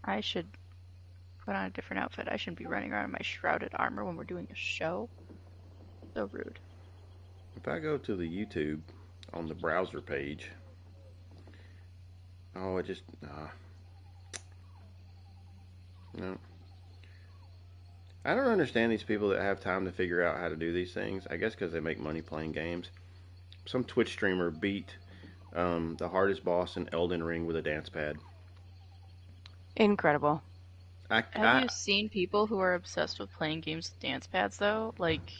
I should put on a different outfit. I shouldn't be running around in my shrouded armor when we're doing a show. So rude. If I go to the YouTube on the browser page, oh, it just no. I don't understand these people that have time to figure out how to do these things. I guess because they make money playing games. Some Twitch streamer beat the hardest boss in Elden Ring with a dance pad. Incredible. Have you seen people who are obsessed with playing games with dance pads, though? Like,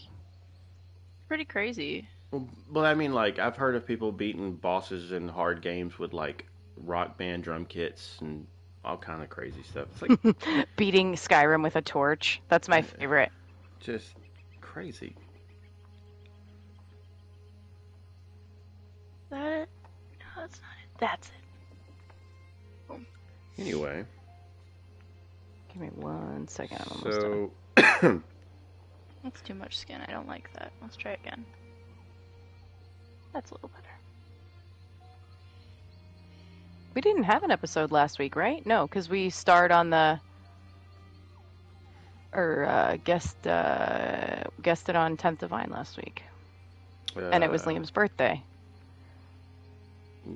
pretty crazy. Well, I mean, like, I've heard of people beating bosses in hard games with, like, rock band drum kits and all kind of crazy stuff. It's like beating Skyrim with a torch. That's my favorite. Just crazy. Is that it? No, that's not it. That's it. Oh. Anyway. Give me 1 second. I'm almost done. That's too much skin. I don't like that. Let's try again. That's a little better. We didn't have an episode last week, right? No, because we starred on the... Or guested on 10th Divine last week. And it was Liam's birthday.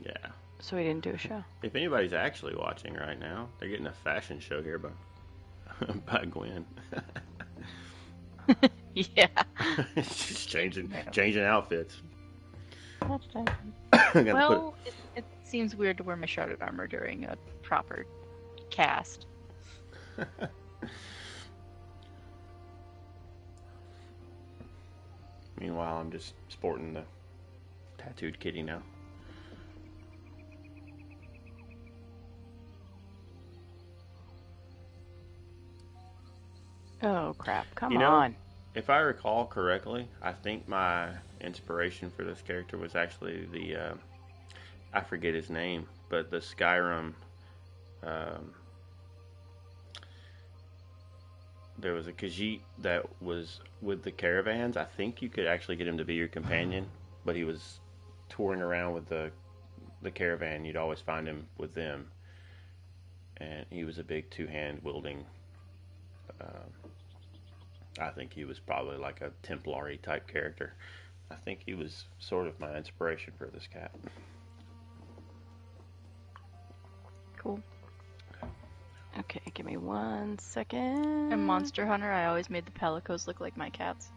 Yeah. So we didn't do a show. If anybody's actually watching right now, they're getting a fashion show here by Gwen. Yeah. She's changing outfits. Well, it seems weird to wear my shrouded armor during a proper cast. Meanwhile, I'm just sporting the tattooed kitty now. Oh, crap. Come on. If I recall correctly, I think my inspiration for this character was actually the, I forget his name, but the Skyrim, there was a Khajiit that was with the caravans. I think you could actually get him to be your companion, but he was touring around with the caravan. You'd always find him with them, and he was a big two-hand wielding. I think he was probably like a Templari type character. I think he was sort of my inspiration for this cat. Cool. Okay, give me 1 second. In Monster Hunter, I always made the Palicos look like my cats.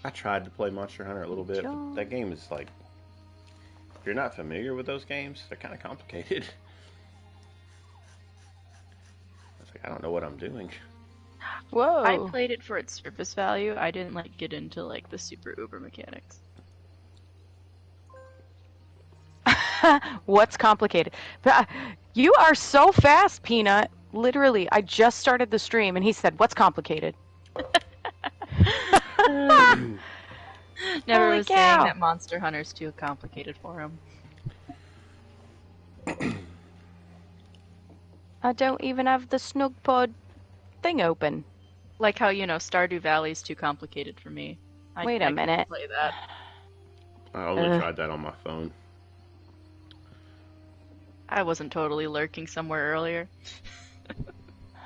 I tried to play Monster Hunter a little bit, but that game is like, if you're not familiar with those games, they're kind of complicated. I don't know what I'm doing. Whoa. I played it for its surface value. I didn't like get into like the super uber mechanics. What's complicated? You are so fast, Peanut. Literally, I just started the stream and he said, "What's complicated?" Never was saying that Monster Hunter's too complicated for him. I don't even have the Snugpod thing open. Like how, Stardew Valley's too complicated for me. Wait a minute. Play that. I only tried that on my phone. I wasn't totally lurking somewhere earlier.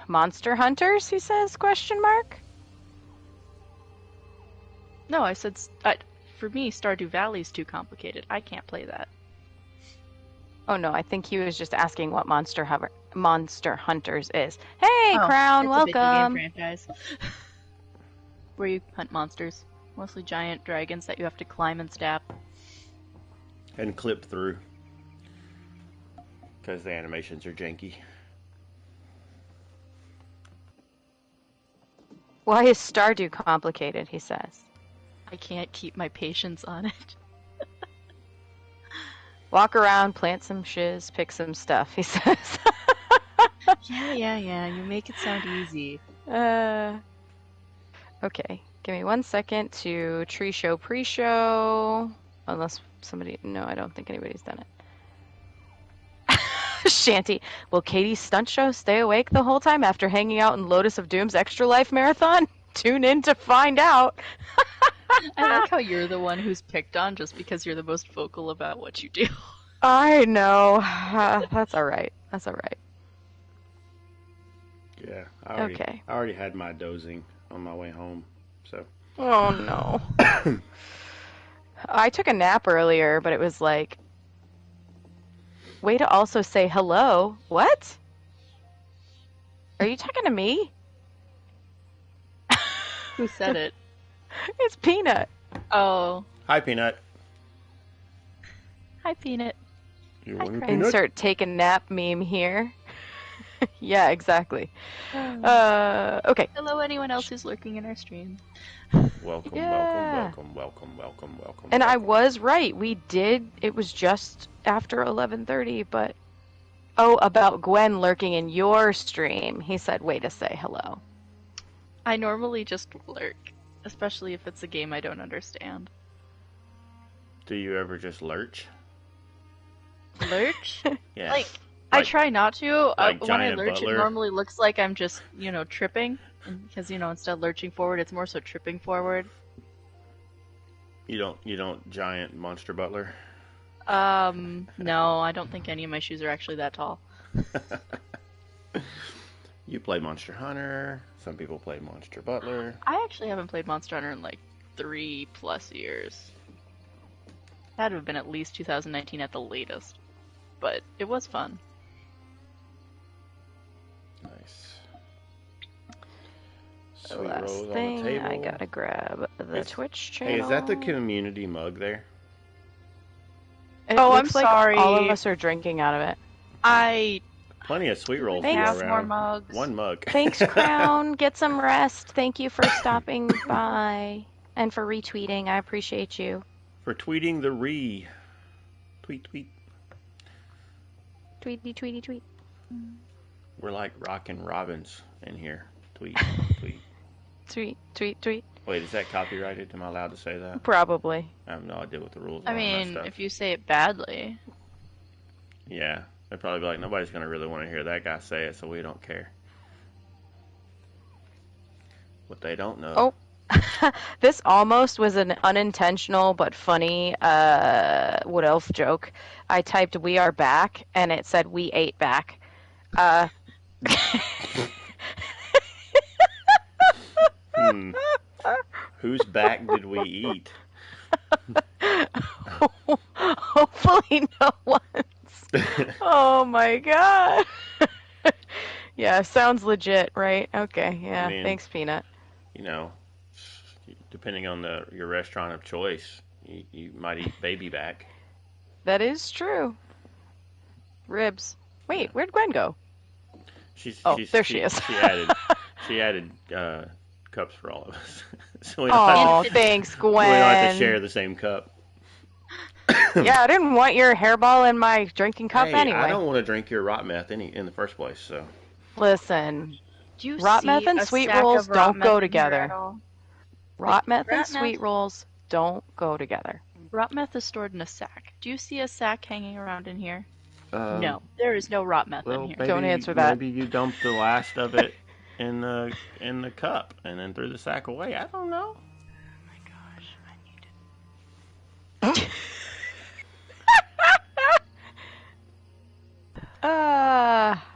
Monster Hunters, he says, question mark? No, I said, for me, Stardew Valley's too complicated. I can't play that. Oh no, I think he was just asking what Monster Hunters is. Hey, Crown, it's welcome! A video game franchise. Where you hunt monsters. Mostly giant dragons that you have to climb and stab. And clip through. Because the animations are janky. Why is Stardew complicated, he says. I can't keep my patience on it. Walk around, plant some shiz, pick some stuff, he says. Yeah, you make it sound easy. Okay, give me 1 second to tree show pre-show. Unless somebody... No, I don't think anybody's done it. Shanty, will Katie's stunt show stay awake the whole time after hanging out in Lotus of Doom's Extra Life Marathon? Tune in to find out. I like how you're the one who's picked on just because you're the most vocal about what you do. I know. That's all right. That's all right. Yeah, Okay. I already had my dozing on my way home. So. Oh no. I took a nap earlier, but it was like, way to also say hello. What? Are you talking to me? Who said it? It's Peanut. Oh, Hi, Peanut. hi, Peanut. You Hi, want a Craig. peanut? Insert take a nap meme here. Yeah, exactly. Oh. Okay. Hello, anyone else who's lurking in our stream. Welcome, Yeah. welcome. And I was right. We did. It was just after 11:30, but oh, about Gwen lurking in your stream. He said, "Way to say hello." I normally just lurk, especially if it's a game I don't understand. Do you ever just lurch? Lurch? Yeah. Like, I try not to. like When I Giant lurch, Butler? it normally looks like I'm just, tripping. Because, instead of lurching forward, it's more so tripping forward. You don't giant monster butler? No, I don't think any of my shoes are actually that tall. You play Monster Hunter. Some people play Monster Butler. I actually haven't played Monster Hunter in like 3+ years. Had to have been at least 2019 at the latest. But it was fun. Nice. The Sweet last rolls on the thing, table. I gotta grab the Twitch channel. Hey, is that the community mug there? It Oh, I'm looks like sorry. all of us are drinking out of it. I Plenty of sweet rolls to Thanks. go have around. more mugs. One mug. Thanks, Crown. Get some rest. Thank you for stopping by and for retweeting. I appreciate you. For tweeting the tweet. Tweet. We're like Rockin' Robins in here. Tweet. Tweet. Wait, is that copyrighted? Am I allowed to say that? Probably. I have no idea what the rules are I on that mean, stuff. if you say it badly. Yeah, they'd probably be like, nobody's gonna really want to hear that guy say it, so we don't care. What they don't know. Oh. This almost was an unintentional but funny Wood Elf joke. I typed "We are back" and it said "We ate back." Whose back did we eat? Hopefully no one's. Oh my god. Yeah, sounds legit, right? Okay, yeah. I mean, Thanks, Peanut. Depending on your restaurant of choice, you might eat baby back. That is true. Ribs. Wait, where'd Gwen go? There she is. She added cups for all of us. So Oh, thanks, Gwen. we don't have to share the same cup. Yeah, I didn't want your hairball in my drinking cup Hey, anyway. I don't want to drink your rot meth in the first place, so. Listen, Do you rot see meth and a sweet sack rolls of rot don't meth go in here together. at all? Rot meth and rat sweet meth? rolls don't go together. Rot meth is stored in a sack. Do you see a sack hanging around in here? Um, No, there is no rot meth in here. Don't answer that. Maybe you dumped the last of it in the cup and then threw the sack away. I don't know. Oh my gosh, I need it.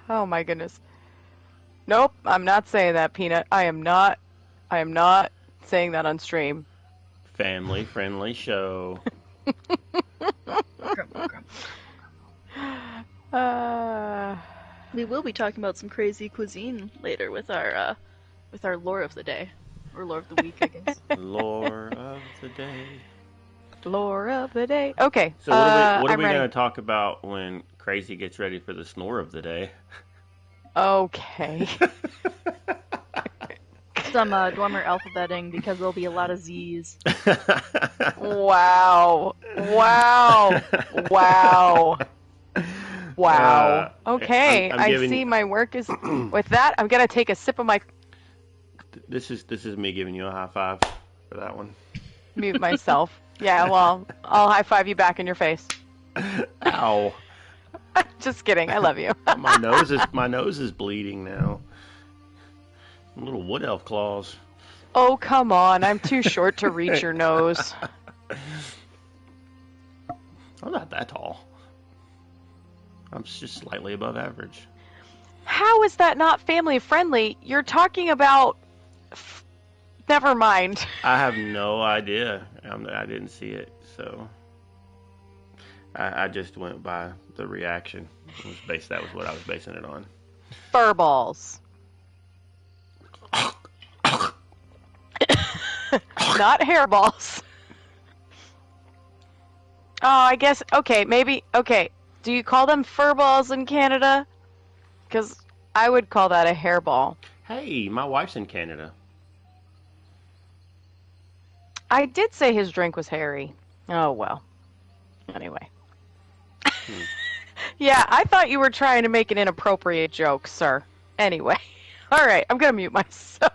Oh my goodness. Nope, I'm not saying that, Peanut. I am not saying that on stream. Family friendly show. We will be talking about some crazy cuisine later with our lore of the day, or lore of the week, I guess. Lore of the day. Lore of the day. Okay. So what are I'm we ready. going to talk about when Crazy gets ready for the snore of the day? Okay. Some Dormer alphabeting, because there'll be a lot of Z's. Wow. Okay, I'm I giving- see my work is... With that, I'm going to take a sip of my... This is me giving you a high five for that one. Mute myself. Yeah, well, I'll high five you back in your face. Ow. Just kidding. I love you. my nose is bleeding now. Little wood elf claws. Oh, come on. I'm too short to reach your nose. I'm not that tall. I'm just slightly above average. How is that not family friendly? You're talking about. Never mind. I have no idea. I didn't see it, so I just went by the reaction. That was what I was basing it on. Furballs. Not hairballs. Oh, I guess. Okay, maybe. Okay. Do you call them furballs in Canada? Because I would call that a hairball. Hey, my wife's in Canada. I did say his drink was hairy. Oh, well. Anyway. Yeah, I thought you were trying to make an inappropriate joke, sir. Anyway. All right, I'm going to mute myself.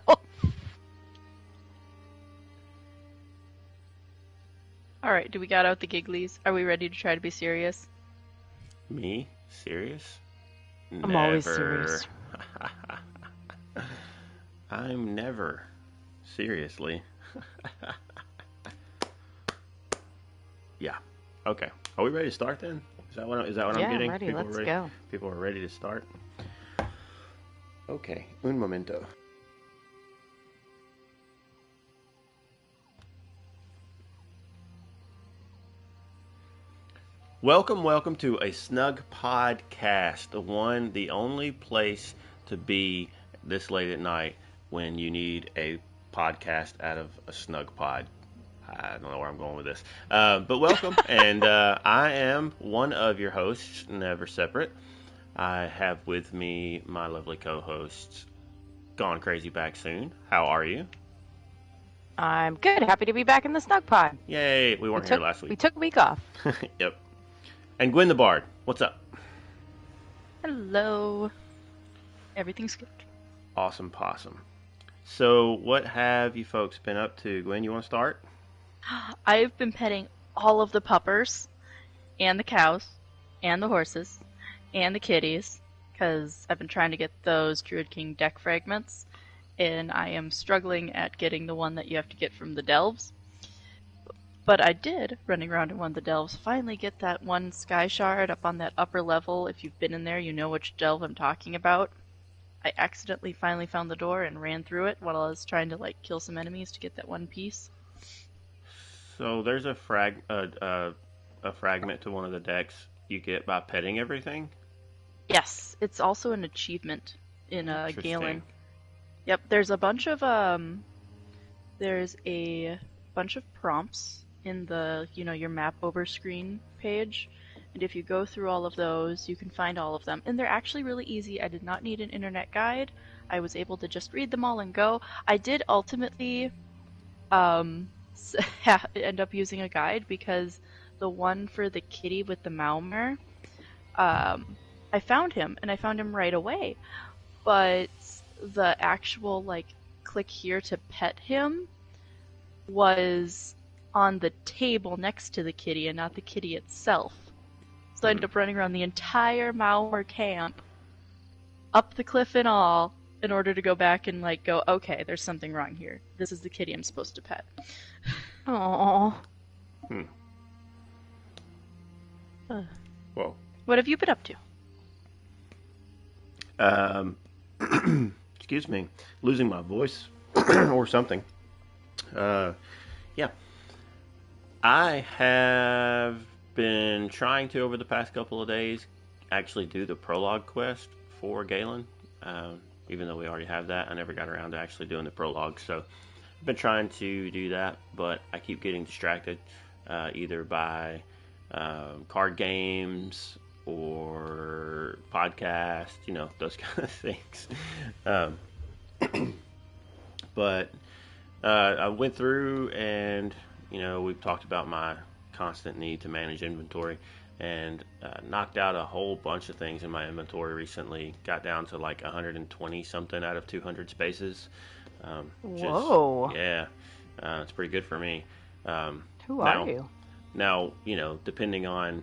All right, do we got out the gigglies? Are we ready to try to be serious? Me? Serious? I'm always serious. I'm never. Seriously. Yeah. Okay. Are we ready to start then? Is that what I'm getting? Yeah, ready. Let's go. People are ready to start. Okay. Un momento. Welcome to A Snugpod Cast, the only place to be this late at night when you need a podcast out of a snug pod. I don't know where I'm going with this. But welcome, and I am one of your hosts, Never Separate. I have with me my lovely co-hosts, Gone Crazy Back Soon. How are you? I'm good. Happy to be back in the Snug Pod. Yay, we weren't here last week. We took a week off. Yep. And Gwen the Bard, what's up? Hello. Everything's good. Awesome possum. So, what have you folks been up to? Gwen, you want to start? I've been petting all of the puppers, and the cows, and the horses, and the kitties, because I've been trying to get those Druid King deck fragments, and I am struggling at getting the one that you have to get from the delves. But I did, running around in one of the delves, finally get that one sky shard up on that upper level. If you've been in there, you know which delve I'm talking about. I accidentally finally found the door and ran through it while I was trying to kill some enemies to get that one piece. So there's a fragment to one of the decks you get by petting everything? Yes, it's also an achievement in Galen. Yep, there's a bunch of prompts in the your map over screen page, and if you go through all of those, you can find all of them, and they're actually really easy. I did not need an internet guide. I was able to just read them all and go. I did ultimately end up using a guide because the one for the kitty with the Maumir, I found him, and I found him right away, but the actual click here to pet him was on the table next to the kitty and not the kitty itself. So I ended up running around the entire Maumir camp, up the cliff and all, in order to go back and go, okay, there's something wrong here. This is the kitty I'm supposed to pet. Aww. Whoa. What have you been up to? Excuse me, losing my voice or something. Yeah. I have been trying to, over the past couple of days, actually do the prologue quest for Galen. Even though we already have that, I never got around to actually doing the prologue. So I've been trying to do that, but I keep getting distracted, either by card games or podcasts, those kind of things. But I went through and, we've talked about my constant need to manage inventory, and knocked out a whole bunch of things in my inventory recently. Got down to 120 something out of 200 spaces. Whoa. Yeah, it's pretty good for me. Who are you? Now, depending on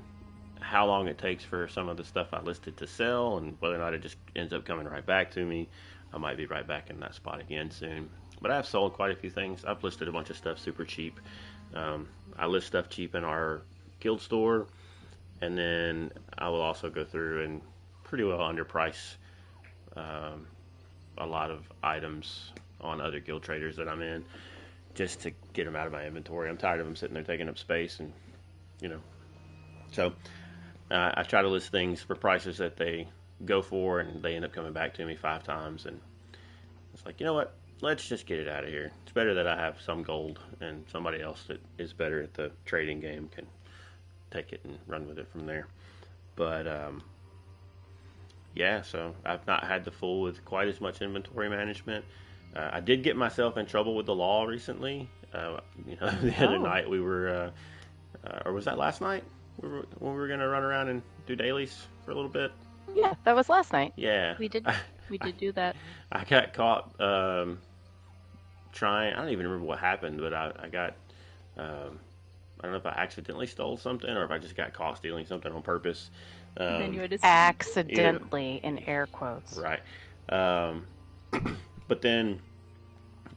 how long it takes for some of the stuff I listed to sell and whether or not it just ends up coming right back to me, I might be right back in that spot again soon. But I've sold quite a few things. I've listed a bunch of stuff super cheap. I list stuff cheap in our guild store, and then I will also go through and pretty well underprice um, a lot of items on other guild traders that I'm in, just to get them out of my inventory. I'm tired of them sitting there taking up space, and you know. So I try to list things for prices that they go for, and they end up coming back to me 5 times, and it's like, you know what? Let's just get it out of here. It's better that I have some gold, and somebody else that is better at the trading game can take it and run with it from there. But yeah, so I've not had to fool with quite as much inventory management. I did get myself in trouble with the law recently. The other night we were, or was that last night? When we were gonna run around and do dailies for a little bit. Yeah, that was last night. Yeah, We did do that. I got caught trying. I don't even remember what happened, but I got. I don't know if I accidentally stole something or if I just got caught stealing something on purpose. And then you had to Accidentally, in air quotes. Right. But then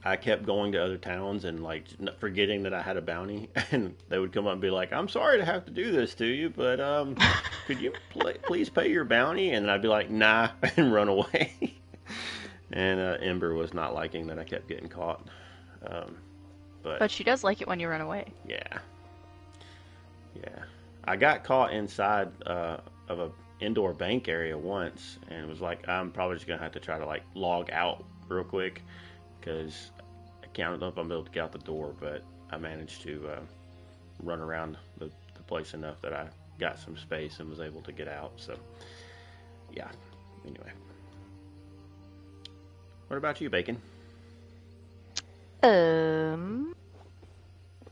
I kept going to other towns and like forgetting that I had a bounty, and they would come up and be like, "I'm sorry to have to do this to you, but could you please pay your bounty?" And then I'd be like, "Nah," and run away. And Ember was not liking that I kept getting caught. But she does like it when you run away. Yeah. I got caught inside of a indoor bank area once, and it was like, I'm probably just gonna have to try to like log out real quick, because I don't know if I'm able to get out the door, but I managed to run around the place enough that I got some space and was able to get out. So yeah, anyway. What about you, Bacon?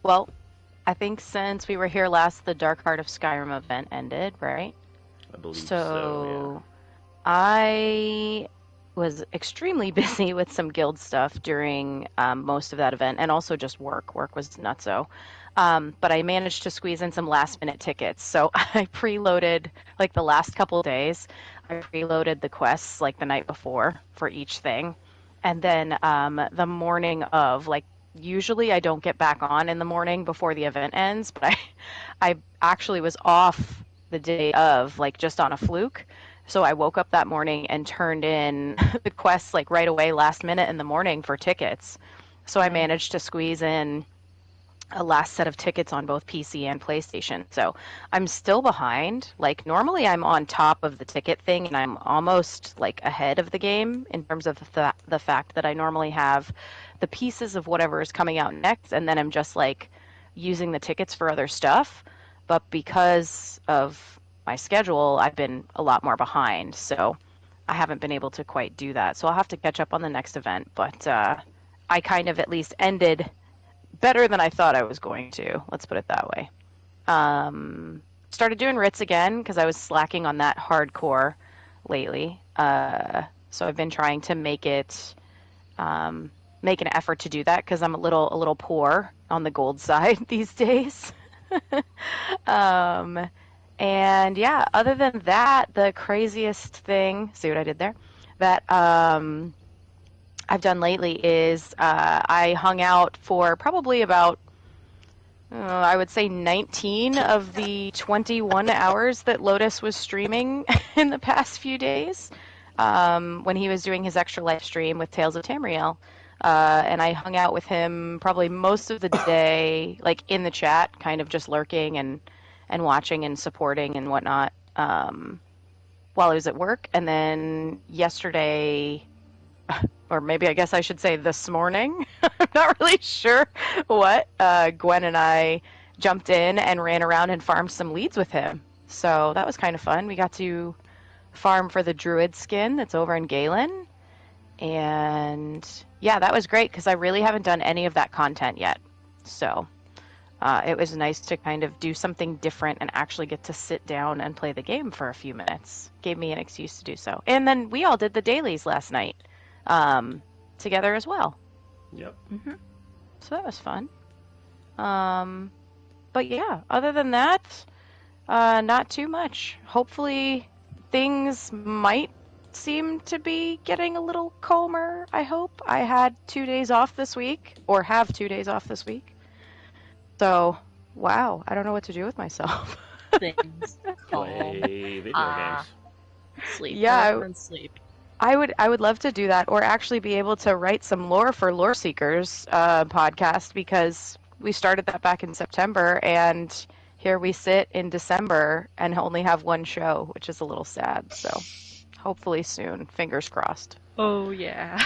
Well, I think since we were here last, the Dark Heart of Skyrim event ended, right? I believe so, yeah. I was extremely busy with some guild stuff during most of that event, and also just work. Work was nutso. But I managed to squeeze in some last-minute tickets. So I preloaded, like the last couple of days, I preloaded the quests like the night before for each thing. And then the morning of, like, usually I don't get back on in the morning before the event ends, but I actually was off the day of, like, just on a fluke. So I woke up that morning and turned in the quests like right away, last minute in the morning for tickets. So I managed to squeeze in a last set of tickets on both PC and PlayStation. So I'm still behind. Like normally I'm on top of the ticket thing and I'm almost like ahead of the game in terms of the fact that I normally have the pieces of whatever is coming out next, and then I'm just like using the tickets for other stuff. But because of my schedule, I've been a lot more behind, so I haven't been able to quite do that. So I'll have to catch up on the next event, but I kind of at least ended better than I thought I was going to. Let's put it that way. Started doing writs again because I was slacking on that hardcore lately. So I've been trying to make an effort to do that because I'm a little poor on the gold side these days. And yeah, other than that, the craziest thing, see what I did there, that I've done lately is I hung out for probably about, I would say 19 of the 21 hours that Lotus was streaming in the past few days when he was doing his extra live stream with Tales of Tamriel. And I hung out with him probably most of the day, like in the chat, kind of just lurking and watching and supporting and whatnot while I was at work. And then yesterday, or maybe I guess I should say this morning, I'm not really sure what, Gwen and I jumped in and ran around and farmed some leads with him. So that was kind of fun. We got to farm for the druid skin that's over in Galen. And yeah, that was great because I really haven't done any of that content yet. So it was nice to kind of do something different and actually get to sit down and play the game for a few minutes. Gave me an excuse to do so. And then we all did the dailies last night together as well. Yep. Mm-hmm. So that was fun. But yeah, other than that, not too much. Hopefully things might seem to be getting a little calmer, I hope. I had 2 days off this week, or have 2 days off this week. So, wow, I don't know what to do with myself. things. Calm. Play video Ah. games. Sleep. I Yeah, recommend sleep. I would love to do that, or actually be able to write some lore for Lore Seekers podcast, because we started that back in September, and here we sit in December and only have one show, which is a little sad. So hopefully soon, fingers crossed. Oh yeah.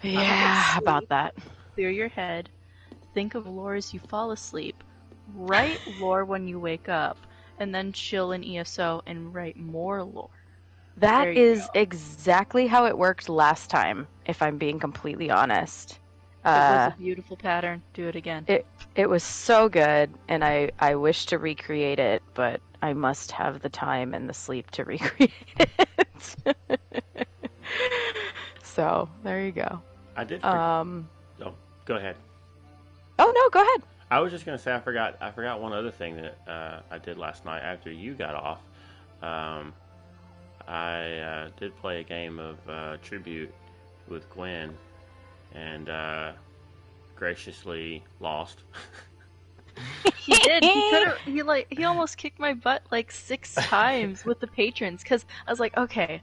Yeah, about that. Clear your head. Think of lore as you fall asleep. Write lore when you wake up, and then chill in ESO and write more lore. That There you is go. exactly how it worked last time, if I'm being completely honest. It was a beautiful pattern. Do it again. It was so good, and I wish to recreate it, but I must have the time and the sleep to recreate it. So there you go. I did. Um, Oh, go ahead. oh no, go ahead. I was just gonna say I forgot one other thing that I did last night after you got off. I did play a game of Tribute with Gwen, and graciously lost. He did. He could have. He almost kicked my butt like 6 times with the patrons, because I was like, okay,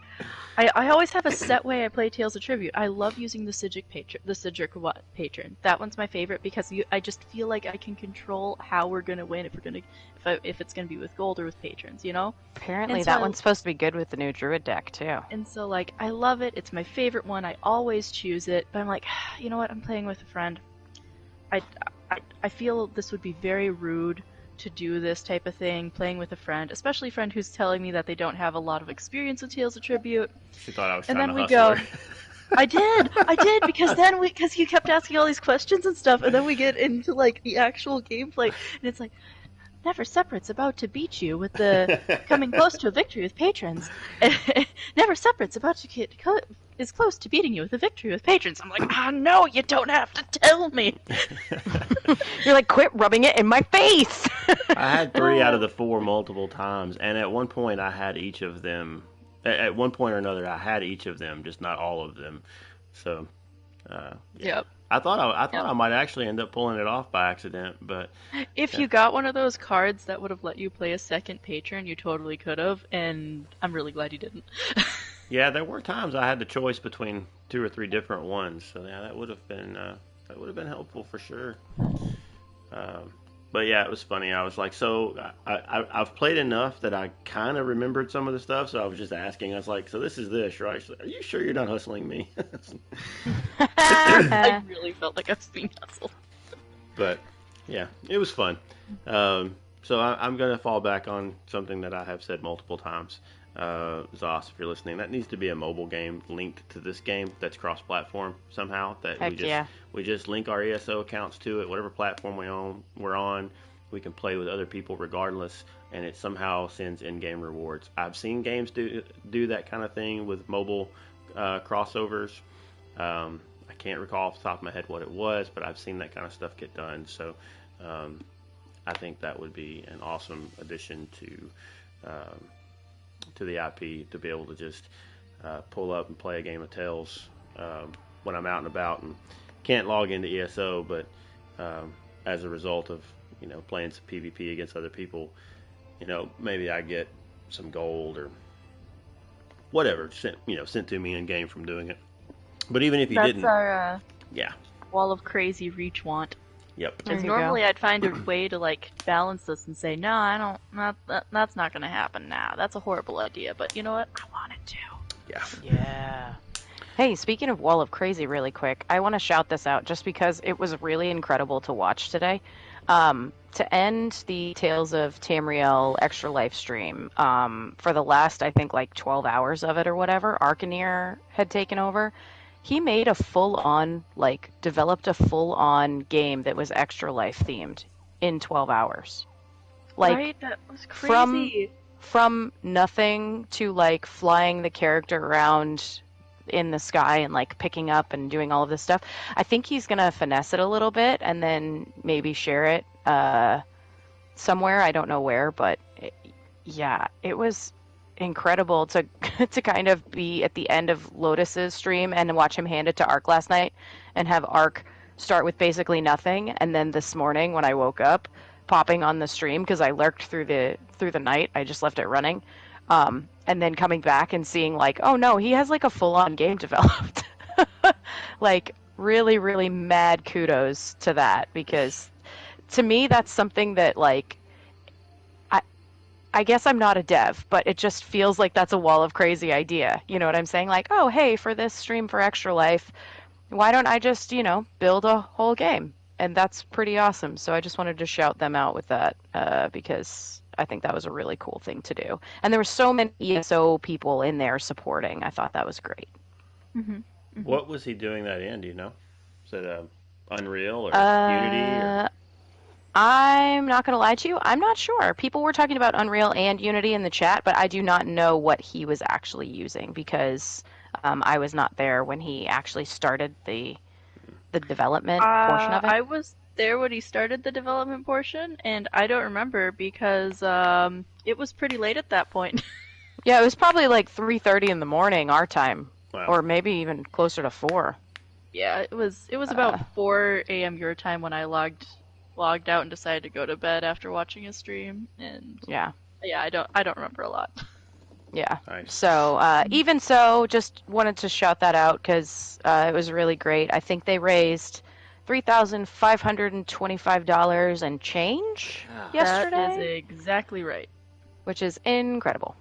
I always have a set way I play Tales of Tribute. I love using the Sidric patron. That one's my favorite because I just feel like I can control how we're gonna win if it's gonna be with gold or with patrons, you know. Apparently And so that one's supposed to be good with the new Druid deck too. And so like I love it. It's my favorite one. I always choose it. But I'm like, you know what? I'm playing with a friend. I feel this would be very rude to do this type of thing, playing with a friend, especially a friend who's telling me that they don't have a lot of experience with Tales of Tribute. She thought I was And trying then to we hustle go, her. I did, because you kept asking all these questions and stuff, and then we get into like the actual gameplay, and it's like, Never Separate's about to beat you with the coming close to a victory with patrons. Never Separate's about to get is close to beating you with a victory with patrons. I'm like, no, you don't have to tell me. You're like, quit rubbing it in my face. I had 3 out of the 4 multiple times, and at one point I had each of them. At one point or another, I had each of them, just not all of them. So, yeah. Yep. I thought I might actually end up pulling it off by accident, but If you got one of those cards that would have let you play a second patron, you totally could have, and I'm really glad you didn't. yeah, there were times I had the choice between 2 or 3 different ones. So yeah, that would have been helpful for sure. But yeah, it was funny. I was like, so I've played enough that I kind of remembered some of the stuff. So I was just asking. I was like, so this is this, right? She's like, are you sure you're not hustling me? I really felt like I was being hustled. But yeah, it was fun. So I'm going to fall back on something that I have said multiple times. Zos, if you're listening, that needs to be a mobile game linked to this game that's cross-platform somehow. That Heck we just link our ESO accounts to it, whatever platform we're on. We can play with other people regardless, and it somehow sends in-game rewards. I've seen games do that kind of thing with mobile crossovers. I can't recall off the top of my head what it was, but I've seen that kind of stuff get done. So I think that would be an awesome addition to the IP, to be able to just pull up and play a game of Tales when I'm out and about and can't log into ESO, but as a result of playing some PvP against other people, maybe I get some gold or whatever sent to me in game from doing it. But even if you didn't, That's our yeah, wall of crazy reach want. yep. There Because you normally go. I'd find a way to like balance this and say, no, I don't. That's not going to happen now. That's a horrible idea. But you know what? I want it to. Yeah. Yeah. Hey, speaking of Wall of Crazy really quick, I want to shout this out just because it was really incredible to watch today. To end the Tales of Tamriel Extra Life stream, for the last, I think, like 12 hours of it or whatever, Arcaneer had taken over. He made a developed a full-on game that was Extra Life themed in 12 hours. Like, Right? That was crazy. from nothing to like flying the character around in the sky and like picking up and doing all of this stuff. I think he's gonna finesse it a little bit and then maybe share it somewhere. I don't know where, but it was incredible to to kind of be at the end of Lotus's stream and watch him hand it to Ark last night and have Ark start with basically nothing, and then this morning when I woke up popping on the stream because I lurked through the night. I just left it running. And then coming back and seeing like, oh no, he has like a full-on game developed. Like really, really mad kudos to that, because to me that's something that like I guess I'm not a dev, but it just feels like that's a wall of crazy idea. You know what I'm saying? Like, oh hey, for this stream for Extra Life, why don't I just, build a whole game? And that's pretty awesome. So I just wanted to shout them out with that because I think that was a really cool thing to do. And there were so many ESO people in there supporting. I thought that was great. Mm-hmm. Mm-hmm. What was he doing that in? Do you know? Is it Unreal or Unity? Or... I'm not going to lie to you. I'm not sure. People were talking about Unreal and Unity in the chat, but I do not know what he was actually using because I was not there when he actually started the development portion of it. I was there when he started the development portion, and I don't remember because it was pretty late at that point. Yeah, it was probably like 3:30 in the morning our time, Wow. or maybe even closer to 4. Yeah, it was about 4 a.m. your time when I logged out and decided to go to bed after watching his stream, and yeah, I don't remember a lot. Yeah. Nice. So even so, just wanted to shout that out because it was really great. I think they raised $3,525 and change yesterday. That is exactly right. Which is incredible.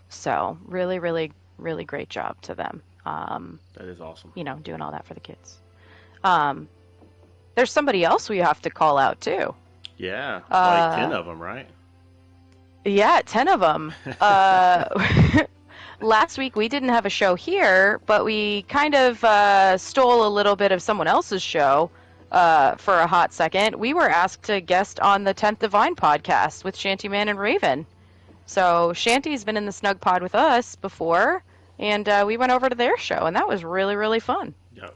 So really, really, really great job to them. That is awesome. Doing all that for the kids. There's somebody else we have to call out too. Yeah, like 10 of them, right? Yeah, 10 of them. Last week we didn't have a show here, but we kind of stole a little bit of someone else's show for a hot second. We were asked to guest on the 10th Divine podcast with Shantyman and Raven. So Shanty's been in the Snug Pod with us before, and we went over to their show, and that was really, really fun. Yep,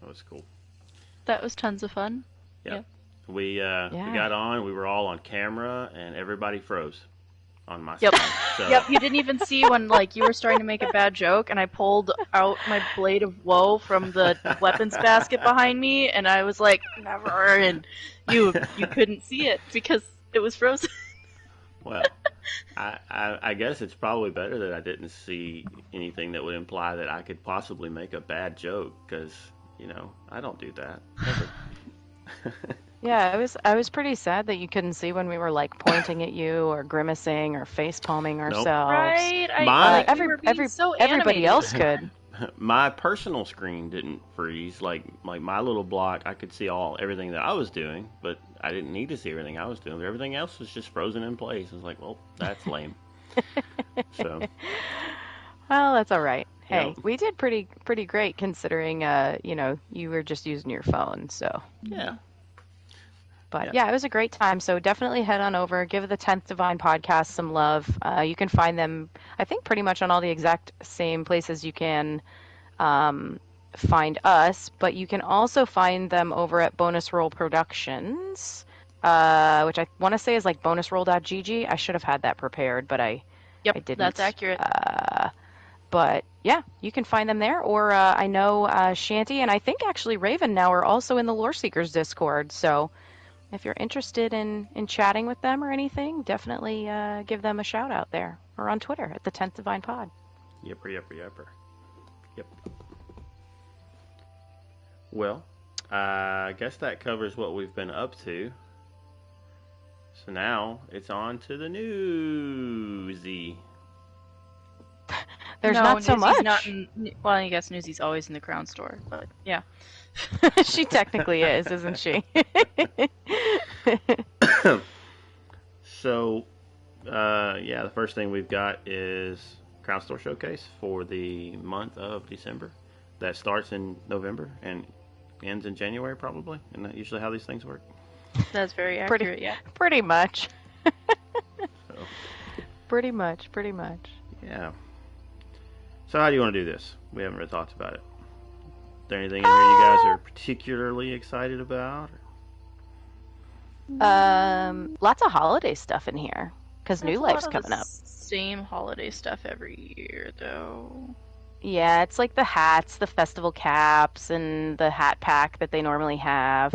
that was cool. That was tons of fun. Yep. We got on, we were all on camera, and everybody froze on my Yep. screen. So... Yep, you didn't even see when you were starting to make a bad joke, and I pulled out my blade of woe from the weapons basket behind me, and I was like, never, and you couldn't see it because it was frozen. Well, I guess it's probably better that I didn't see anything that would imply that I could possibly make a bad joke, because, I don't do that. Yeah, I was pretty sad that you couldn't see when we were pointing at you or grimacing or face palming ourselves. Right? Everybody else could. My personal screen didn't freeze. Like my little block, I could see everything that I was doing, but I didn't need to see everything I was doing. Everything else was just frozen in place. I was like, well, that's lame. So. Well, that's all right. Hey, Yep. we did pretty great considering, you were just using your phone, so. Yeah. But yeah, it was a great time. So definitely head on over, give the 10th Divine podcast some love. You can find them, I think, pretty much on all the exact same places you can find us. But you can also find them over at Bonus Roll Productions, which I want to say is bonusroll.gg. I should have had that prepared, but I didn't. That's accurate. But yeah, you can find them there. Or I know Shanty and I think actually Raven now are also in the Lore Seekers Discord. So if you're interested in chatting with them or anything, definitely give them a shout out there or on Twitter at the 10th Divine Pod. Yep. Well, I guess that covers what we've been up to. So now it's on to the newsy. There's not so much. Well, I guess Newsy's always in the Crown Store, but yeah. She technically is, isn't she? So, the first thing we've got is Crown Store Showcase for the month of December. That starts in November and ends in January, probably. Isn't that usually how these things work? That's very accurate, yeah. Pretty much. So. Pretty much. Yeah. So how do you want to do this? We haven't really talked about it. Is there anything in here you guys are particularly excited about? Lots of holiday stuff in here because New Life's coming up. Same holiday stuff every year, though. Yeah, it's like the hats, the festival caps, and the hat pack that they normally have.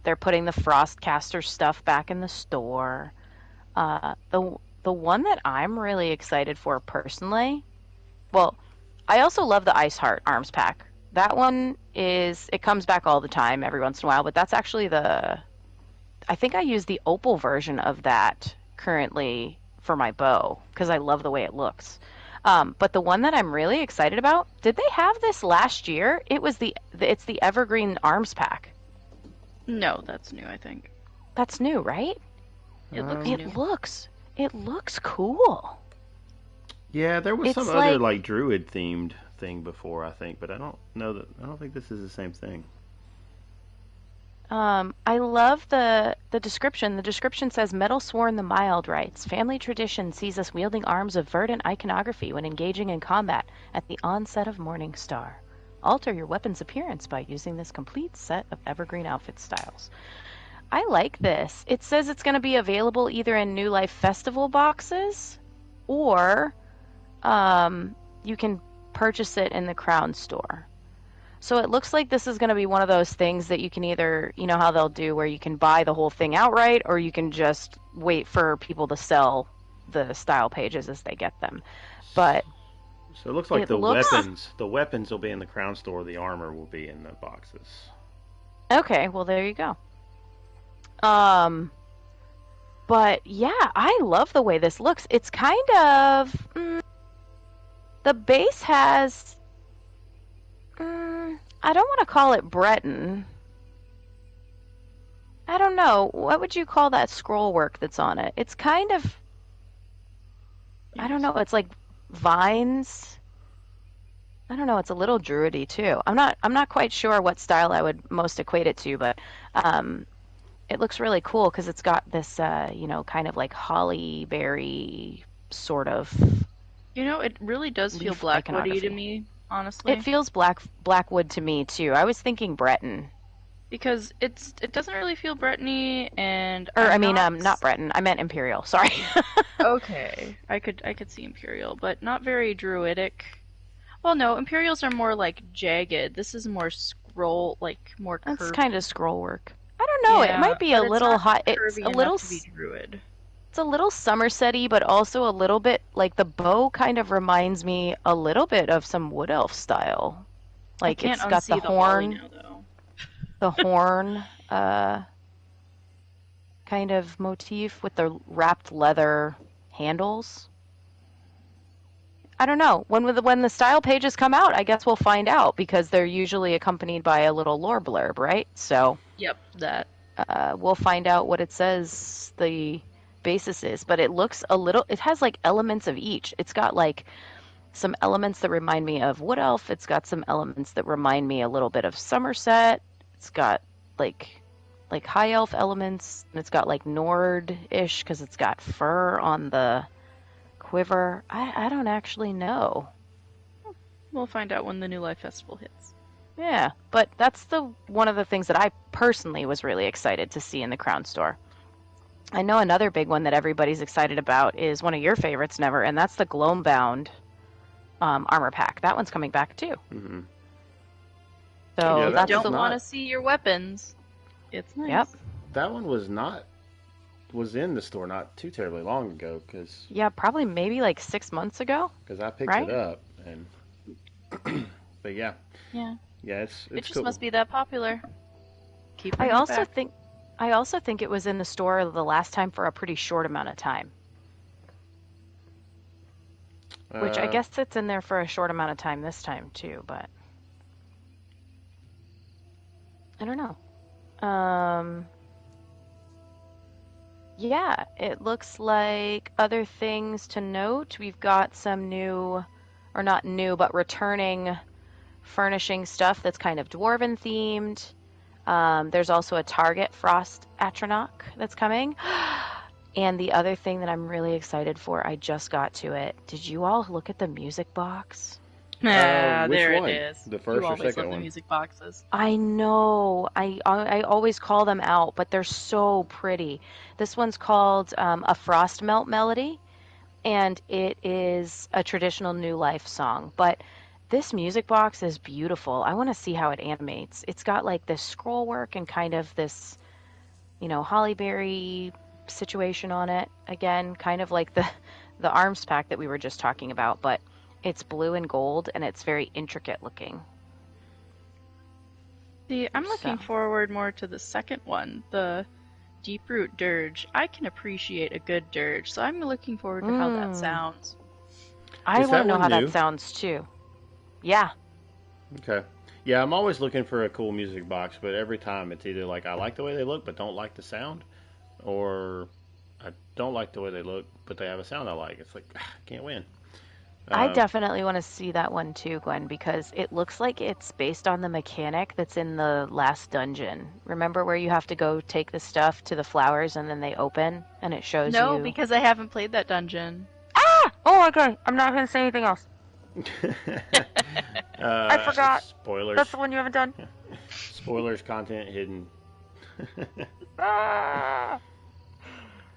They're putting the Frostcaster stuff back in the store. The one that I'm really excited for personally, well, I also love the Ice Heart Arms Pack. That one it comes back all the time, every once in a while, but that's actually I think I use the opal version of that currently for my bow because I love the way it looks. But the one that I'm really excited about, did they have this last year? It's the Evergreen Arms Pack. No, that's new, I think. That's new, right? It looks It new. looks cool. Yeah, there was It's some other like like druid themed thing before, I think, but I don't think this is the same thing. I love the description. The description says Metal Sworn the Mild writes, family tradition sees us wielding arms of verdant iconography when engaging in combat at the onset of Morning Star. Alter your weapon's appearance by using this complete set of evergreen outfit styles. I like this. It says it's going to be available either in New Life Festival boxes or you can purchase it in the Crown store. So it looks like this is going to be one of those things that you can either, you know how they'll do where you can buy the whole thing outright or you can just wait for people to sell the style pages as they get them. But So it looks like it looks the weapons will be in the crown store, the armor will be in the boxes. okay, well there you go. But yeah, I love the way this looks. It's kind of the base has I don't want to call it Breton. I don't know. What would you call that scroll work that's on it? It's kind of I don't know, it's like vines. I don't know, it's a little druidy too. I'm not quite sure what style I would most equate it to, but it looks really cool because it's got this kind of like holly berry sort of It really does feel leaf Blackwoody iconography. to me, honestly. It feels Blackwood to me too. I was thinking Breton. Because it doesn't really feel Brittany, and Or I'm not Breton. I meant Imperial. Sorry. okay. I could see Imperial, but not very druidic. Well, no, Imperials are more like jagged. This is more scroll, like more That's curvy. kind of scroll work. I don't know. It might be but a it's little not hot. It's curvy a enough little. to be druid. It's a little Somerset-y, but also a little bit like the bow kind of reminds me a little bit of some wood elf style. I Like can't it's got the unsee the Wally horn, now, though. the horn, kind of motif with the wrapped leather handles. I don't know. When the style pages come out, I guess we'll find out because they're usually accompanied by a little lore blurb, right? So Yep, that. we'll find out what it says the basis is. But it looks it has like elements of each. It's got like some elements that remind me of Wood Elf. It's got some elements that remind me a little bit of Somerset. It's got like High Elf elements, and it's got like Nord-ish because it's got fur on the quiver. I don't actually know. We'll find out when the New Life Festival hits. Yeah, but that's one of the things that I personally was really excited to see in the Crown store. I know another big one that everybody's excited about is one of your favorites, Never, and that's the Gloambound armor pack. That one's coming back too. Mm-hmm. So Yeah, that's Don't want to see your weapons. It's nice. Yep. That one was in the store not too terribly long ago because Yeah, probably maybe like 6 months ago. I picked Right? it up and but yeah, Yeah. it's It just cool. must be that popular. Keep I bringing it also back. think I also think it was in the store the last time for a pretty short amount of time. Which I guess it's in there for a short amount of time this time too, but I don't know. Yeah, it looks like other things to note. We've got some new, or not new, but returning furnishing stuff that's kind of dwarven themed. There's also a Target Frost Atronach that's coming. And the other thing that I'm really excited for, I just got to it. Did you all look at the music box? Ah, which there one? it is. The first you or always second love one? the music boxes. I know. I always call them out, but they're so pretty. This one's called A Frost Melt Melody, and it is a traditional New Life song. But this music box is beautiful. I want to see how it animates. It's got like this scroll work and kind of this hollyberry situation on it. Again, kind of like the arms pack that we were just talking about, but it's blue and gold and it's very intricate looking. See, I'm looking So. forward more to the second one, the Deep Root Dirge. I can appreciate a good dirge, so I'm looking forward to how that sounds. I Is want that to know one how new? that sounds too. Yeah. Okay. Yeah, I'm always looking for a cool music box, but every time it's either like I like the way they look but don't like the sound, or I don't like the way they look but they have a sound I like. It's like, I can't win. I Um, definitely want to see that one too, Gwen, because it looks like it's based on the mechanic that's in the last dungeon. Remember where you have to go take the stuff to the flowers and then they open and it shows No, you. because I haven't played that dungeon. Ah! Oh, okay. I'm not going to say anything else. I forgot. Spoilers. That's the one you haven't done. Spoilers, content hidden. Ah!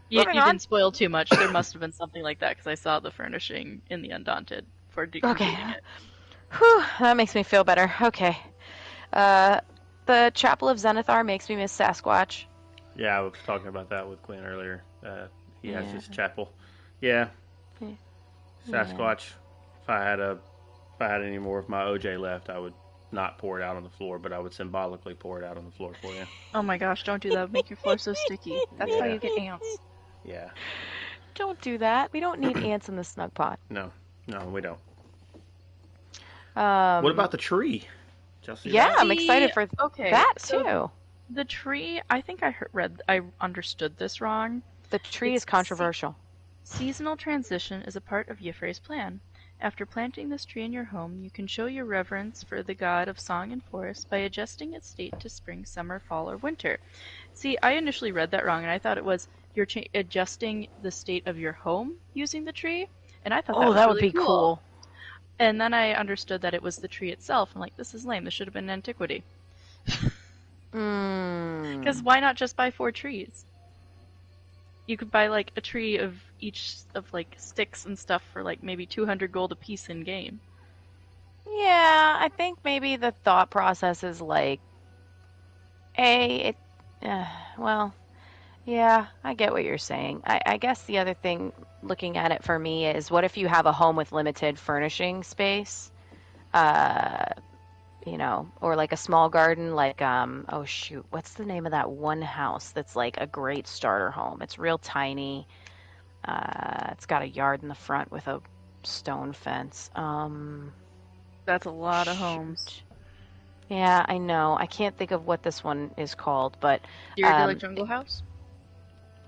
You Moving on. didn't spoil too much. There must have been something like that because I saw the furnishing in the Undaunted for completing it. Whew, that makes me feel better. Okay. The Chapel of Zenithar makes me miss Sasquatch. Yeah, I was talking about that with Glenn earlier. He has Yeah. his chapel. Yeah. Yeah. Sasquatch. If I had any more of my OJ left, I would not pour it out on the floor, but I would symbolically pour it out on the floor for you. Oh my gosh, don't do that. It'll make your floor so sticky. That's how Yeah. you get ants. Yeah. Don't do that. We don't need ants in the snug pot. No, we don't. Um, What about the tree? Did y'all see Yeah, that? I'm excited for Okay, that so too. the tree, I think I understood this wrong. The tree It's is controversial. Seasonal transition is a part of Y'ffre's plan. After planting this tree in your home, you can show your reverence for the god of song and forest by adjusting its state to spring, summer, fall, or winter. See, I initially read that wrong, and I thought it was you're adjusting the state of your home using the tree, and I thought that Oh, was that would really be cool. And then I understood that it was the tree itself. I'm like, this is lame. This should have been antiquity. Because why not just buy 4 trees? You could buy like a tree of each of like sticks and stuff for like maybe 200 gold a piece in game. Yeah, I think maybe the thought process is like, well, yeah, I get what you're saying. I guess the other thing looking at it for me is what if you have a home with limited furnishing space? Or like a small garden, like, oh shoot, what's the name of that one house that's like a great starter home? It's real tiny. It's got a yard in the front with a stone fence. That's a lot of homes. Shoot. Yeah, I know. I can't think of what this one is called, but Deer Jungle House?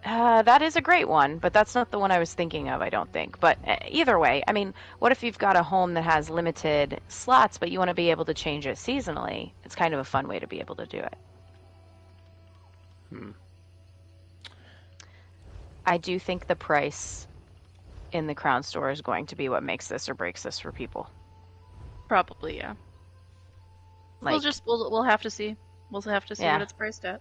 that is a great one, but that's not the one I was thinking of, I don't think. But either way, I mean, what if you've got a home that has limited slots, but you want to be able to change it seasonally? It's kind of a fun way to be able to do it. I do think the price in the Crown Store is going to be what makes this or breaks this for people. Probably, yeah. Like, We'll have to see. We'll have to see Yeah. what it's priced at.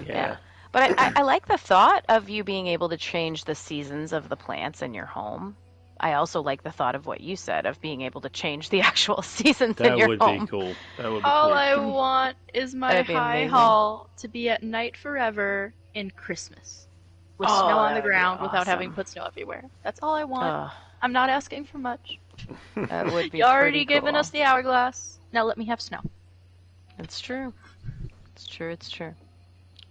yeah. But I like the thought of you being able to change the seasons of the plants in your home. I also like the thought of what you said of being able to change the actual seasons in That your would home. be cool. That would be All cool. I want is my That'd be high amazing. hall to be at night forever in Christmas. With Oh, snow on the that'd be ground without having awesome. put snow everywhere. That's all I want. Ugh, I'm not asking for much. that would be You already pretty given cool. us the hourglass. Now let me have snow. It's true. It's true. It's true.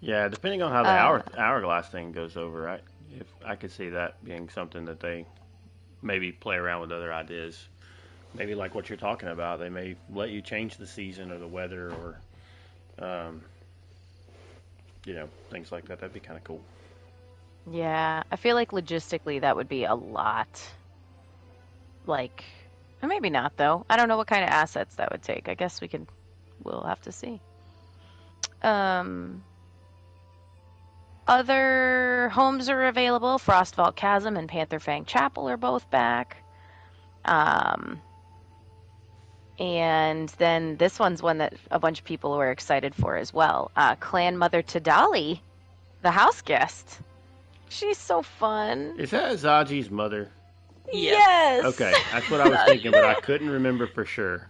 Yeah, depending on how the hourglass thing goes over, if I could see that being something that they maybe play around with other ideas. Maybe like what you're talking about, they may let you change the season or the weather or, things like that. That'd be kind of cool. Yeah, I feel like logistically that would be a lot. Like, maybe not though. I don't know what kind of assets that would take. I guess we'll have to see. Other homes are available. Frostvault Chasm and Pantherfang Chapel are both back. And then this one's one that a bunch of people were excited for as well. Clan Mother Tadali, the house guest. She's so fun. Is that Zaji's mother? Yes. Okay, that's what I was thinking, but I couldn't remember for sure.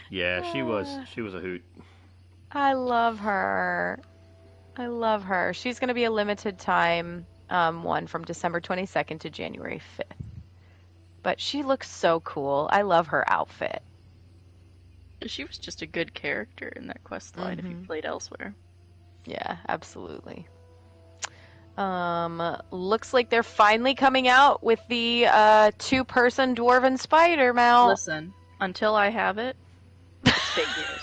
Yeah, she was a hoot. I love her. I love her. She's going to be a limited time one from December 22nd to January 5th. But she looks so cool. I love her outfit. She was just a good character in that quest line if you played elsewhere. Yeah, absolutely. Looks like they're finally coming out with the two-person dwarven spider mount. Listen, until I have it, it's fake news.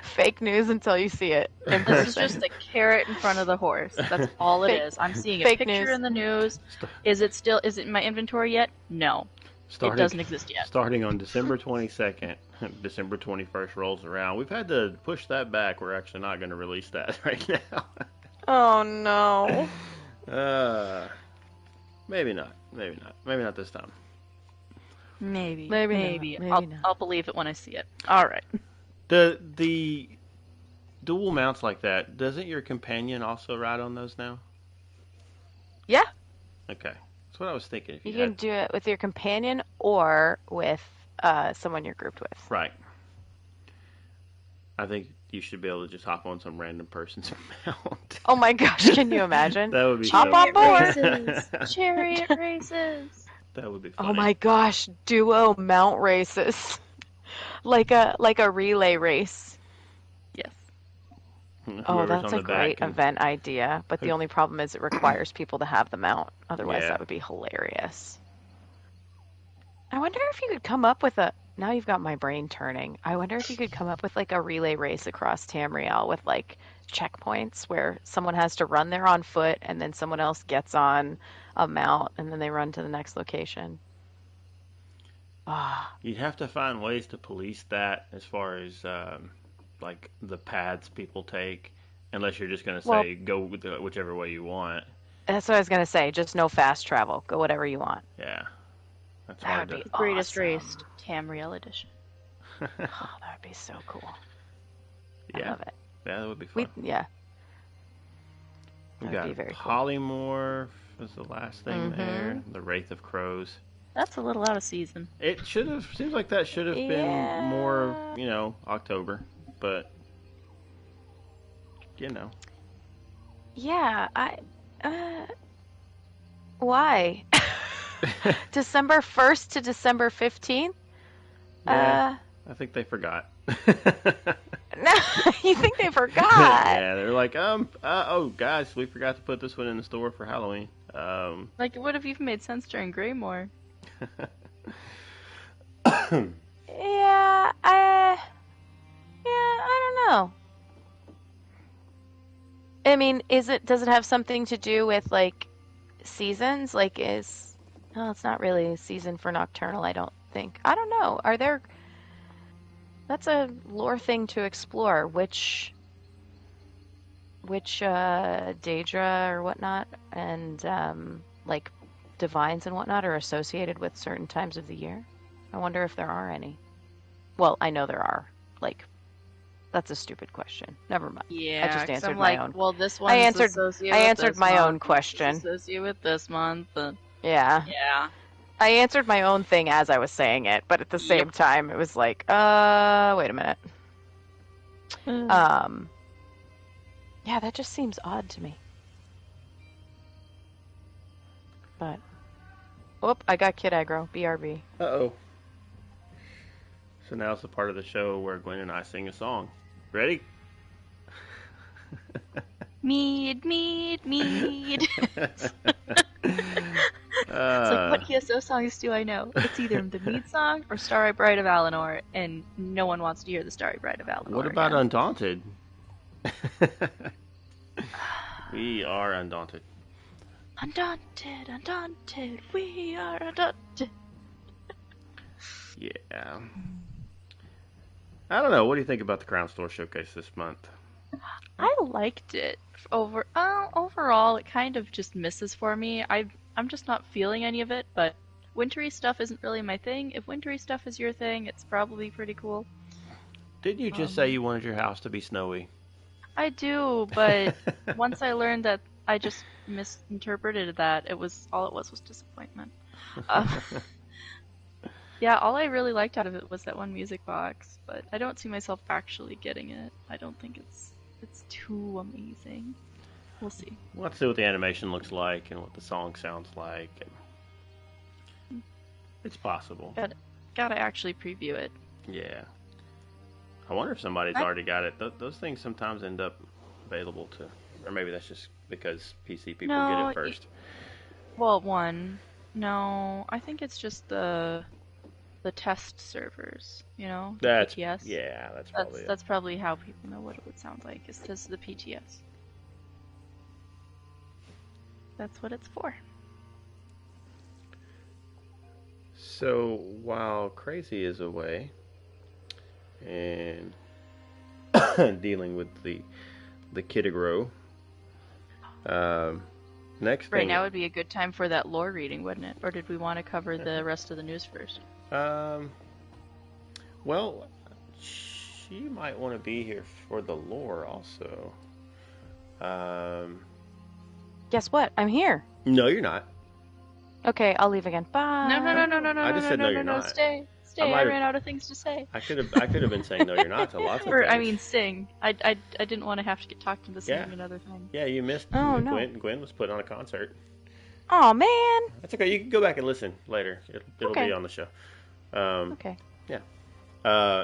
Fake news until you see it in This is person. just a carrot in front of the horse. That's all it is. I'm seeing a picture news. in the news. Is it in my inventory yet? No. It doesn't exist yet. Starting on December 22nd, December 21st rolls around. We've had to push that back. We're actually not going to release that right now. Oh no. Maybe not. Maybe not. Maybe not this time. Maybe. Maybe not. I'll believe it when I see it. All right. The dual mounts like that, doesn't your companion also ride on those now? Yeah. Okay. That's what I was thinking. If You you can had... do it with your companion or with someone you're grouped with. Right. I think you should be able to just hop on some random person's mount. Oh my gosh, can you imagine? That would be Hop so on board. Races. Chariot races. That would be funny. Oh my gosh, duo mount races. like a relay race. Yes. Oh, Whoever's that's on a the back great can- event idea. But the only problem is it requires people to have the mount. Otherwise, Yeah. that would be hilarious. I wonder if you could come up with a. Now you've got my brain turning. I wonder if you could come up with like a relay race across Tamriel with like checkpoints where someone has to run there on foot and then someone else gets on a mount and then they run to the next location. Ah, You'd have to find ways to police that as far as like the paths people take, unless you're just going to say go with whichever way you want. that's what I was gonna say. Just no fast travel. Go whatever you want. Yeah, that's That hard would to. be Greatest awesome. Race Tamriel edition. Oh, that would be so cool. I Yeah, love it. yeah, that would be fun. Yeah. We That would got be very cool. Polymorph was the last thing Mhm. there. The Wraith of Crows. That's a little out of season. It should have. Seems like that should have been more, October, but you know. Yeah, why? December 1st to December 15th? Yeah, I think they forgot. No, you think they forgot? Yeah, they're like, oh, guys, we forgot to put this one in the store for Halloween. Like, it would have even made sense during Greymore. Yeah, I don't know. I mean, does it have something to do with like seasons? No, it's not really a season for Nocturnal, I don't think. I don't know. That's a lore thing to explore. Which Daedra or whatnot and like divines and whatnot are associated with certain times of the year. I wonder if there are any. Well, I know there are. Like, that's a stupid question. Never mind. Yeah, I just 'cause answered I'm my like, own. well, this one's I answered associated with this my own month, question. it's associated with this month. Yeah. Yeah. I answered my own thing as I was saying it, but at the same time, it was like, wait a minute. Yeah, that just seems odd to me. But, I got Kid Aggro, BRB. Uh-oh. So now's the part of the show where Gwen and I sing a song. Ready? Mead. It's Uh, like, what ESO songs do I know? It's either the Mead song or Starry Bride of Alinor, and no one wants to hear the Starry Bride of Alinor. what about again. Undaunted? We are Undaunted. Undaunted, we are undaunted. Yeah. I don't know. What do you think about the Crown Store Showcase this month? I liked it. Overall, it kind of just misses for me. I'm just not feeling any of it, but wintry stuff isn't really my thing. If wintry stuff is your thing, it's probably pretty cool. Didn't you just say you wanted your house to be snowy? I do, but once I learned that I just misinterpreted that, all it was disappointment. Yeah, all I really liked out of it was that one music box, but I don't see myself actually getting it. I don't think it's it's too amazing. We'll see. We'll have to see what the animation looks like and what the song sounds like. And it's possible. Gotta actually preview it. Yeah. I wonder if somebody's already got it. Those things sometimes end up available to, or maybe that's just because PC people get it first. Well, no, I think it's just the test servers. You know, the PTS. Yeah, that's that's probably how people know what it would sound like. Is because of the PTS. That's what it's for. So while Crazy is away and dealing with the Kittigro, next thing. Right now would be a good time for that lore reading, wouldn't it? Or did we want to cover the rest of the news first? Well, she might want to be here for the lore also. Guess what? I'm here. No, you're not. Okay, I'll leave again. Bye. No. I just said no, you're not. Stay. I ran out of things to say. I could have been saying no, you're not to lots of things. I mean, sing. I didn't want to have to get talked into singing another thing. Yeah, you missed. Oh, Gwen. No. Gwen was put on a concert. Oh man. That's okay. You can go back and listen later. It'll be on the show. Okay. Yeah.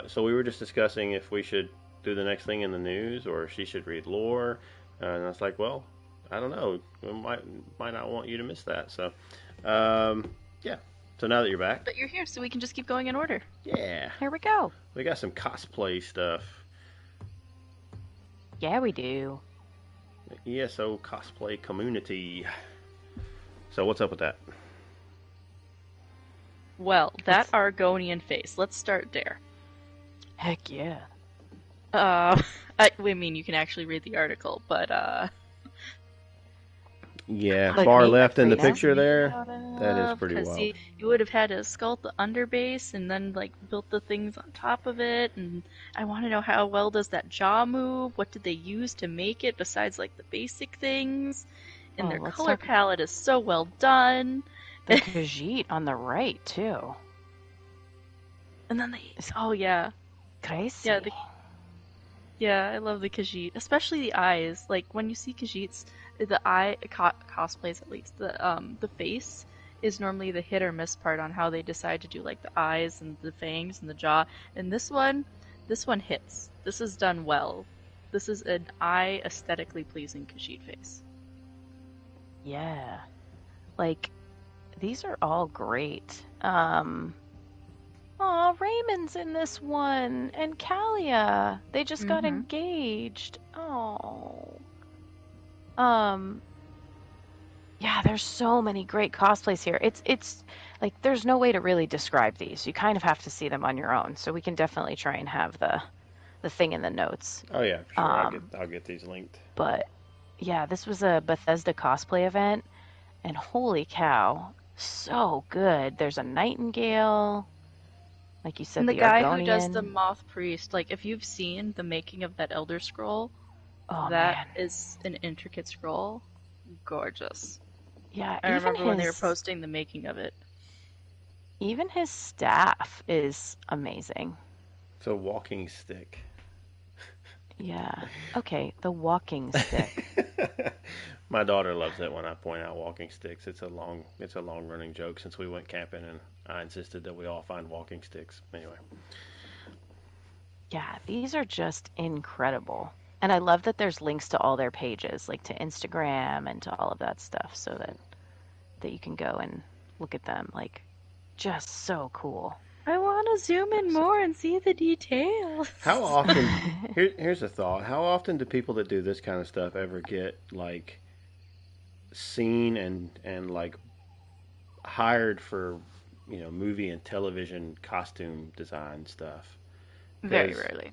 So we were just discussing if we should do the next thing in the news or if she should read lore, and I was like, well, I don't know. We might not want you to miss that. So, yeah. So now that you're back. But you're here, so we can just keep going in order. Yeah. Here we go. We got some cosplay stuff. Yeah, we do. The ESO cosplay community. So what's up with that? Well, that Argonian face. Let's start there. Heck yeah. I mean, you can actually read the article, but yeah, like far me, left in the now? picture there. That is pretty because wild. you would have had to sculpt the underbase and then like built the things on top of it. And I want to know, how well does that jaw move? What did they use to make it besides like the basic things? And their color palette is so well done. The Khajiit on the right too. And then oh yeah, crazy. Yeah, I love the Khajiit, especially the eyes. Like when you see Khajiits, the eye cosplays at least, the face is normally the hit or miss part on how they decide to do like the eyes and the fangs and the jaw. And this one hits. This is done well. This is an eye aesthetically pleasing Khajiit face. Yeah, like these are all great. Raymond's in this one, and Kalia. They just got engaged. Yeah, there's so many great cosplays here. It's like there's no way to really describe these. You kind of have to see them on your own. So we can definitely try and have the thing in the notes. Oh yeah, for sure. I'll get these linked. But yeah, this was a Bethesda cosplay event, and holy cow, so good. There's a Nightingale. Like you said, and the guy Argonian. who does the Moth Priest, like if you've seen the making of that Elder Scroll, that is an intricate scroll. Gorgeous. Yeah, I remember when they were posting the making of it. Even his staff is amazing. It's a walking stick. Yeah. Okay, the walking stick. My daughter loves it when I point out walking sticks. It's a long running joke since we went camping, and I insisted that we all find walking sticks. Anyway. Yeah, these are just incredible. And I love that there's links to all their pages, like to Instagram and to all of that stuff, so that you can go and look at them. Like, just so cool. I want to zoom in more and see the details. How often? Here's a thought. How often do people that do this kind of stuff ever get like seen and like hired for movie and television costume design stuff? Very rarely.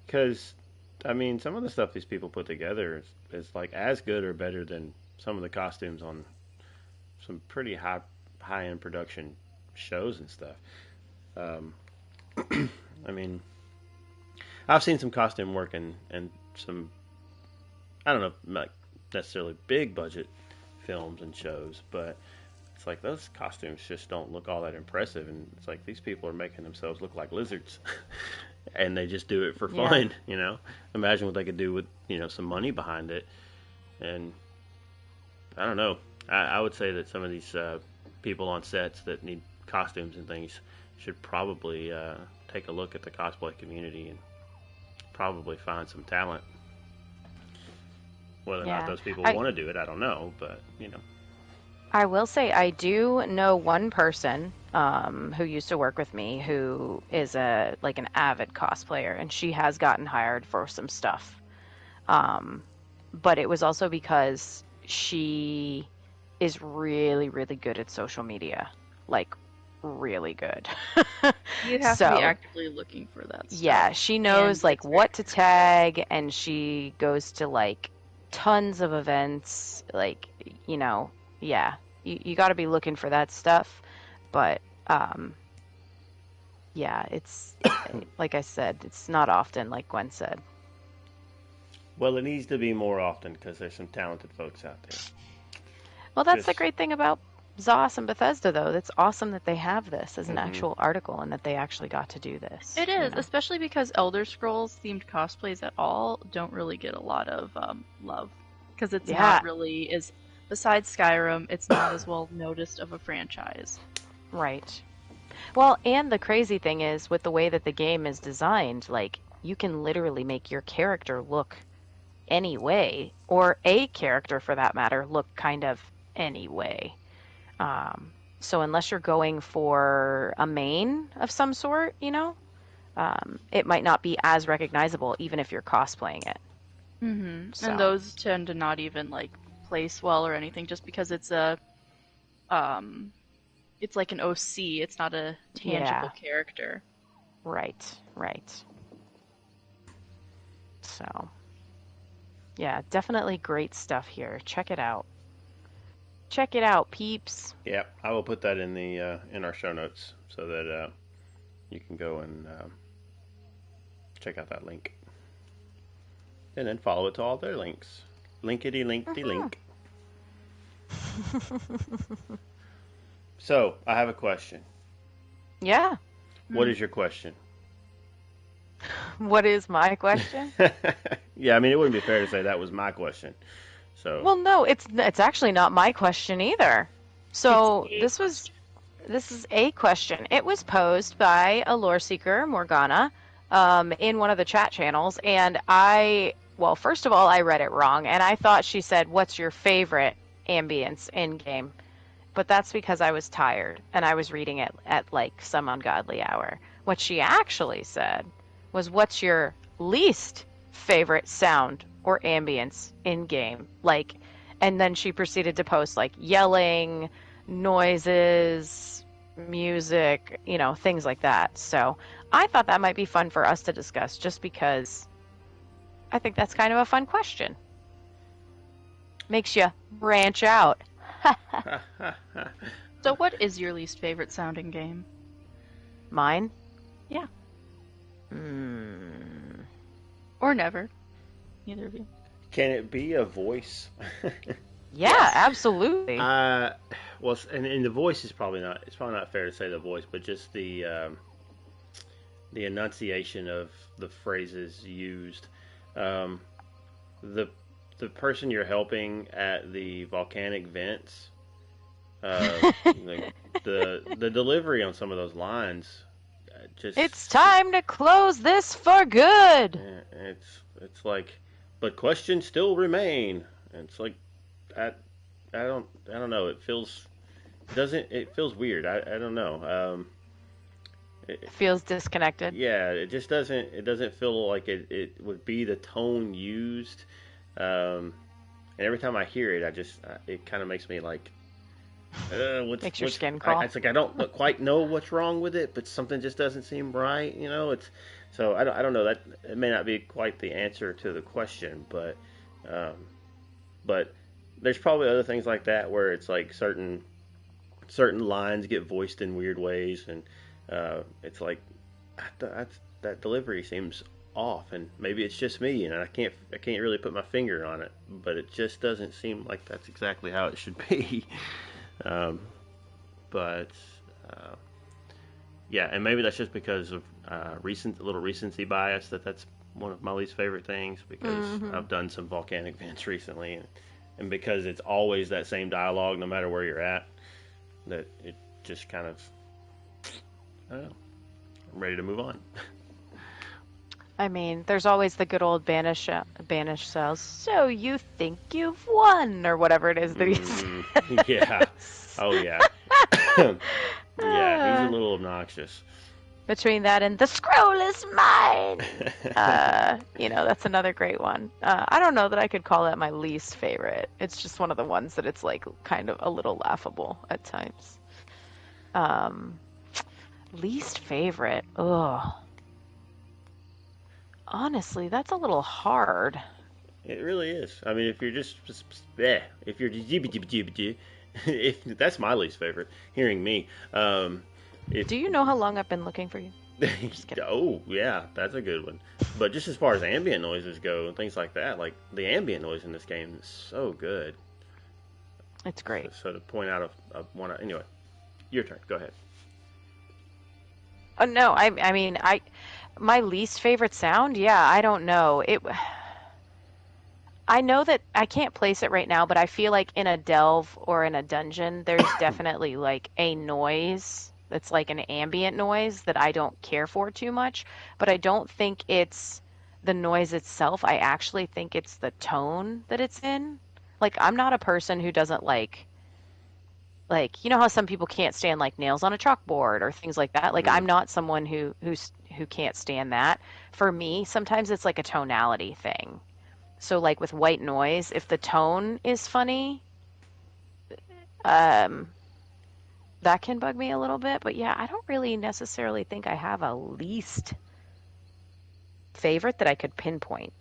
Because I mean, some of the stuff these people put together is like as good or better than some of the costumes on some pretty high end production shows and stuff. I mean, I've seen some costume work and some, I don't know, like necessarily big budget films and shows, but it's like those costumes just don't look all that impressive, and it's like these people are making themselves look like lizards. and they just do it for Yeah. fun. Imagine what they could do with some money behind it. And I don't know. I would say that some of these people on sets that need costumes and things should probably take a look at the cosplay community and probably find some talent. Whether or not Yeah. those people I want to do it, I don't know. But I will say I do know one person who used to work with me who is an avid cosplayer, and she has gotten hired for some stuff. Um, but it was also because she is really, really good at social media, like really good. You have to be So actively looking for that yeah, stuff, she and knows like it's very what to accessible. tag, and she goes to like tons of events. Like, you know, yeah, you got to be looking for that stuff. But yeah, it's like I said, it's not often, like Gwen said. well, it needs to be more often because there's some talented folks out there. Well, that's the Just great thing about ZOS and Bethesda, though. It's awesome that they have this as an hmm actual article and that they actually got to do this, It you is, know? especially because Elder Scrolls themed cosplays at all don't really get a lot of love because it's Yeah, not really as besides Skyrim, it's not as well noticed of a franchise. right. Well, and the crazy thing is, with the way that the game is designed, like, you can literally make your character look any way, or a character for that matter, look kind of any way. So unless you're going for a main of some sort, it might not be as recognizable even if you're cosplaying it. And So, those tend to not even like place well or anything, just because um, it's like an OC. It's not a tangible yeah, character. right, right. So, yeah, definitely great stuff here. Check it out. Check it out, peeps. yeah, I will put that in the in our show notes so that you can go and check out that link, and then follow it to all their links. Linkity link de Hmm link. So I have a question. Yeah. What Hmm. is your question? What is my question? Yeah, I mean it wouldn't be fair to say that was my question. So Well, no, it's actually not my question either. It's So a question. this is a question. It was posed by a lore seeker, Morgana, in one of the chat channels, and well, first of all, I read it wrong, and I thought she said, "What's your favorite ambience in game?" But that's because I was tired and I was reading it at like some ungodly hour. What she actually said was, "What's your least favorite sound or ambience in game?" Like, and then she proceeded to post like yelling, noises, music, things like that. So I thought that might be fun for us to discuss just because I think that's kind of a fun question. Makes you branch out. So, what is your least favorite sounding game? Mine? Yeah, Hmm. or never. Neither of you. can it be a voice? Yeah, Yes. absolutely. uh, well, and the voice is probably not. It's probably not fair to say the voice, but just the enunciation of the phrases used. Um, the the person you're helping at the volcanic vents, the delivery on some of those lines, just It's time to close this for good. it's like, but questions still remain. And it's like I I don't know. It feels weird. I don't know. It, Feels disconnected. yeah, it doesn't feel like it would be the tone used. Um, and every time I hear it, it kind of makes me like, Makes your skin crawl. it's like I don't quite know what's wrong with it, but something just doesn't seem right. It's so I don't know that it may not be quite the answer to the question, um, but there's probably other things like that where it's like certain lines get voiced in weird ways, and it's like that delivery seems off, and maybe it's just me, and I can't really put my finger on it, but it just doesn't seem like that's exactly how it should be. um, but uh, Yeah, and maybe that's just because of little recency bias that's one of my least favorite things because Mm-hmm. I've done some volcanic vents recently, and because it's always that same dialogue no matter where you're at, that it just kind of, I don't know, I'm ready to move on. I mean, there's always the good old banish cells. So you think you've won, or whatever it is that he Hmm. Yeah. says. Oh yeah. Yeah, he's a Uh, little obnoxious. Between that and the scroll is mine. That's another great one. I don't know that I could call that my least favorite. It's just one of the ones that it's like kind of a little laughable at times. Um, Least favorite. Ugh. Honestly, that's a little hard. It really is. I mean, if you're bleh, if you're if that's my least favorite, hearing me. If Do you know how long I've been looking for you? Just kidding. oh yeah, that's a good one. But just as far as ambient noises go and things like that, like the ambient noise in this game is so good. It's great. So to point out one, anyway, your turn. Go ahead. Oh no, I mean, my least favorite sound. Yeah, I don't know. I know that I can't place it right now, but I feel like in a delve or in a dungeon, there's definitely like a noise that's like an ambient noise that I don't care for too much, but I don't think it's the noise itself. I actually think it's the tone that it's in. Like I'm not a person who doesn't like how some people can't stand like nails on a chalkboard or things like that. Like Mm. I'm not someone who can't stand that. For me, sometimes it's like a tonality thing. So like with white noise, if the tone is funny, um, that can bug me a little bit. But yeah, I don't really necessarily think I have a least favorite that I could pinpoint.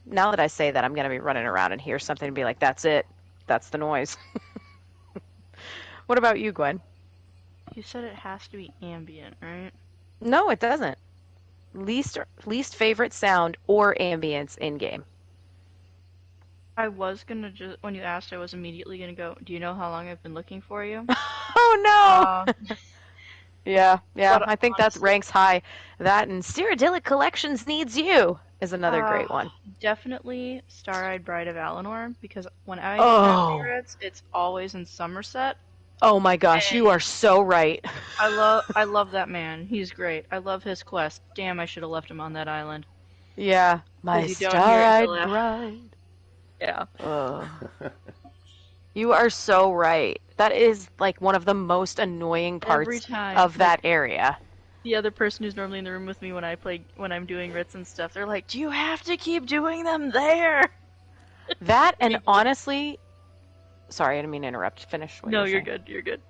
Now that I say that, I'm going to be running around and hear something and be like, that's it. That's the noise. What about you, Gwen? You said it has to be ambient, right? No, it doesn't. Least favorite sound or ambience in game. I was gonna just when you asked, I was immediately gonna go. Do you know how long I've been looking for you? Oh no. Uh, Yeah. but I think that honestly, ranks high. That and Cyrodiilic Collections Needs You is another uh, great one. definitely Star-Eyed Bride of Valinor because when I have Oh. favorites, it's always in Somerset. Oh my gosh, you And are so right. I love that man. He's great. I love his quest. Damn, I should have left him on that island. Yeah, my Because you don't hear it until star-eyed after. bride. Yeah. Oh. You are so right. That is like one of the most annoying Every parts time, of like that area. the other person who's normally in the room with me when I'm doing writs and stuff, they're like, "Do you have to keep doing them there?" That and Like, honestly, sorry, I didn't mean to interrupt. Finish what you no, were you're saying. good. You're good.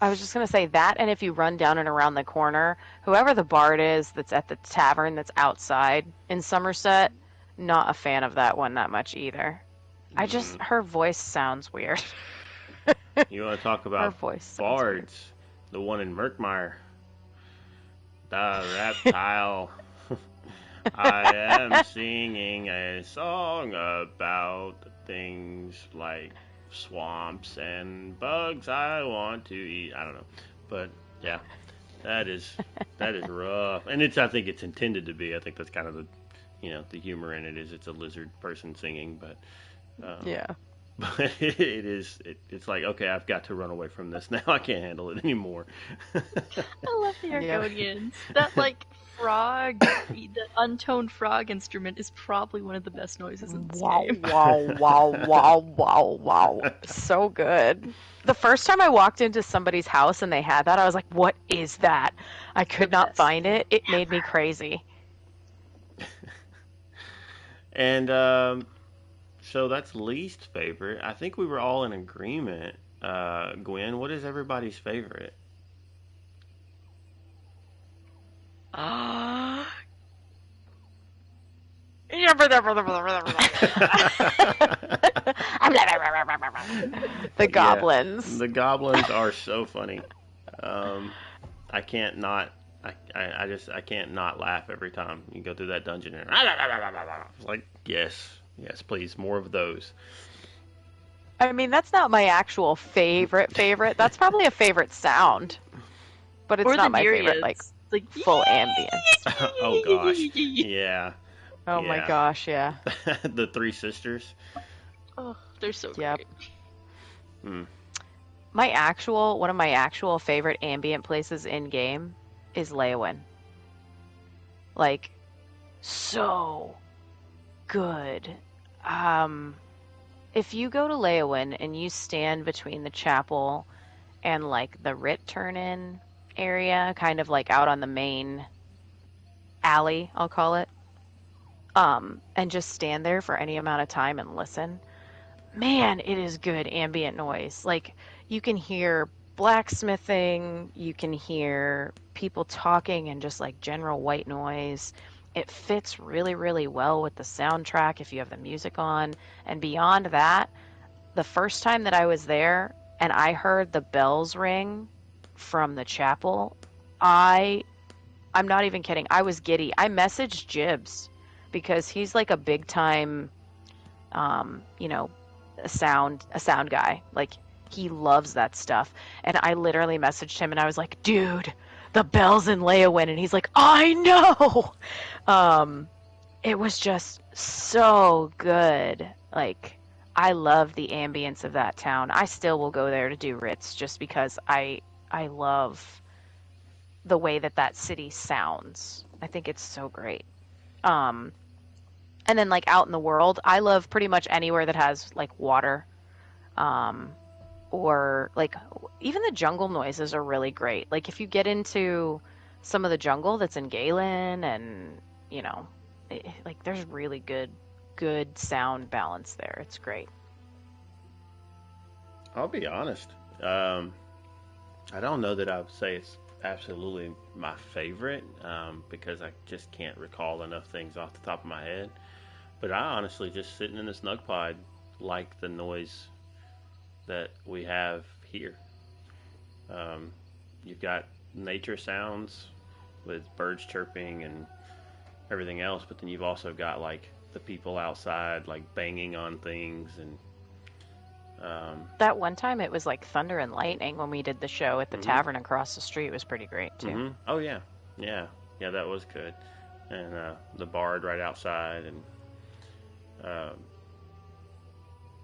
I was just gonna say that, and if you run down and around the corner, whoever the bard is that's at the tavern that's outside in Somerset, not a fan of that one that much either. Mm. Her voice sounds weird. You want to talk Her about voice sounds weird. bards? The one in Merkmire, the reptile. I am singing a song about things like swamps and bugs I want to eat. I don't know, but yeah, that is rough, and I think it's intended to be. I think that's kind of the humor in it is it's a lizard person singing, but um, Yeah. but it's like okay, I've got to run away from this now. I can't handle it anymore. I love the Yeah. Argonians. That frog, the untoned frog instrument is probably one of the best noises in this Wow, game. wow, wow, wow, wow, wow. So good. The first time I walked into somebody's house and they had that, I was like, what is that? I The could not best find thing it. It made me ever. crazy. And so that's least favorite. I think we were all in agreement. Gwen, what is everybody's favorite? The Yeah, goblins. the goblins are so funny. Um, I can't not. I can't not laugh every time you go through that dungeon. And it's like yes, please, more of those. I mean, that's not my actual favorite. That's probably a favorite sound. but it's Or the not my favorite, like, Nereids. Like, full ambience. Oh gosh, yeah, Oh my yeah. gosh, yeah. The Three Sisters. oh, they're so Yep. great. Hmm. One of my actual favorite ambient places in game is Leyawen. Like, so good. Um, if you go to Leyawen and you stand between the chapel and like the Writ turn-in area, kind of like out on the main alley, I'll call it, and just stand there for any amount of time and listen, man, it is good ambient noise. Like, you can hear blacksmithing, you can hear people talking, and just like general white noise. It fits really, really well with the soundtrack if you have the music on. And beyond that, the first time that I was there and I heard the bells ring from the chapel, I I'm not even kidding. I was giddy. I messaged Jibs because he's like a big time you know, a sound guy. Like, he loves that stuff. And I literally messaged him and I was like, dude, the bells in Leyawen, and he's like, I know. Um it was just so good. Like, I love the ambience of that town. I still will go there to do writs just because I love the way that that city sounds. I think it's so great. Um and then like out in the world, I love pretty much anywhere that has like water. Um or like even the jungle noises are really great. Like, if you get into some of the jungle that's in Galen, and you know, like, there's really good sound balance there. It's great. I'll be honest. I don't know that I would say it's absolutely my favorite because I just can't recall enough things off the top of my head. But I honestly, just sitting in the Snugpod, like the noise that we have here. Um, you've got nature sounds with birds chirping and everything else, but then you've also got like the people outside like banging on things and That one time it was like thunder and lightning when we did the show at the mhm, tavern across the street. It was pretty great too. oh yeah, yeah, yeah, that was good. And the bard right outside, and uh,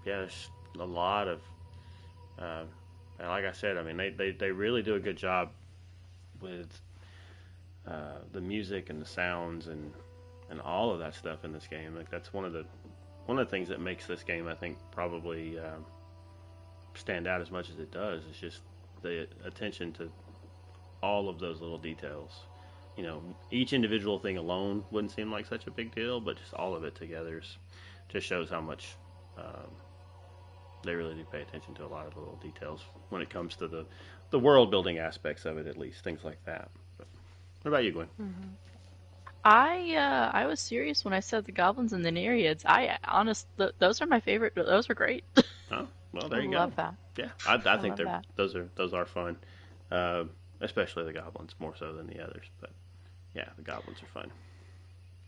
yeah, there's a lot of uh, and like I said, I mean they really do a good job with the music and the sounds and all of that stuff in this game. Like, that's one of the things that makes this game, I think, probably stand out as much as it does. It's just the attention to all of those little details. You know, each individual thing alone wouldn't seem like such a big deal, but just all of it together just shows how much um, they really do pay attention to a lot of the little details when it comes to the world building aspects of it, at least things like that. But what about you, Gwen? I was serious when I said the goblins and the Nereids. Those are my favorite. Those are great. Oh, well, I there you go. love that. Yeah, I I think love that. those are fun, uh, especially the goblins more so than the others. But yeah, the goblins are fun.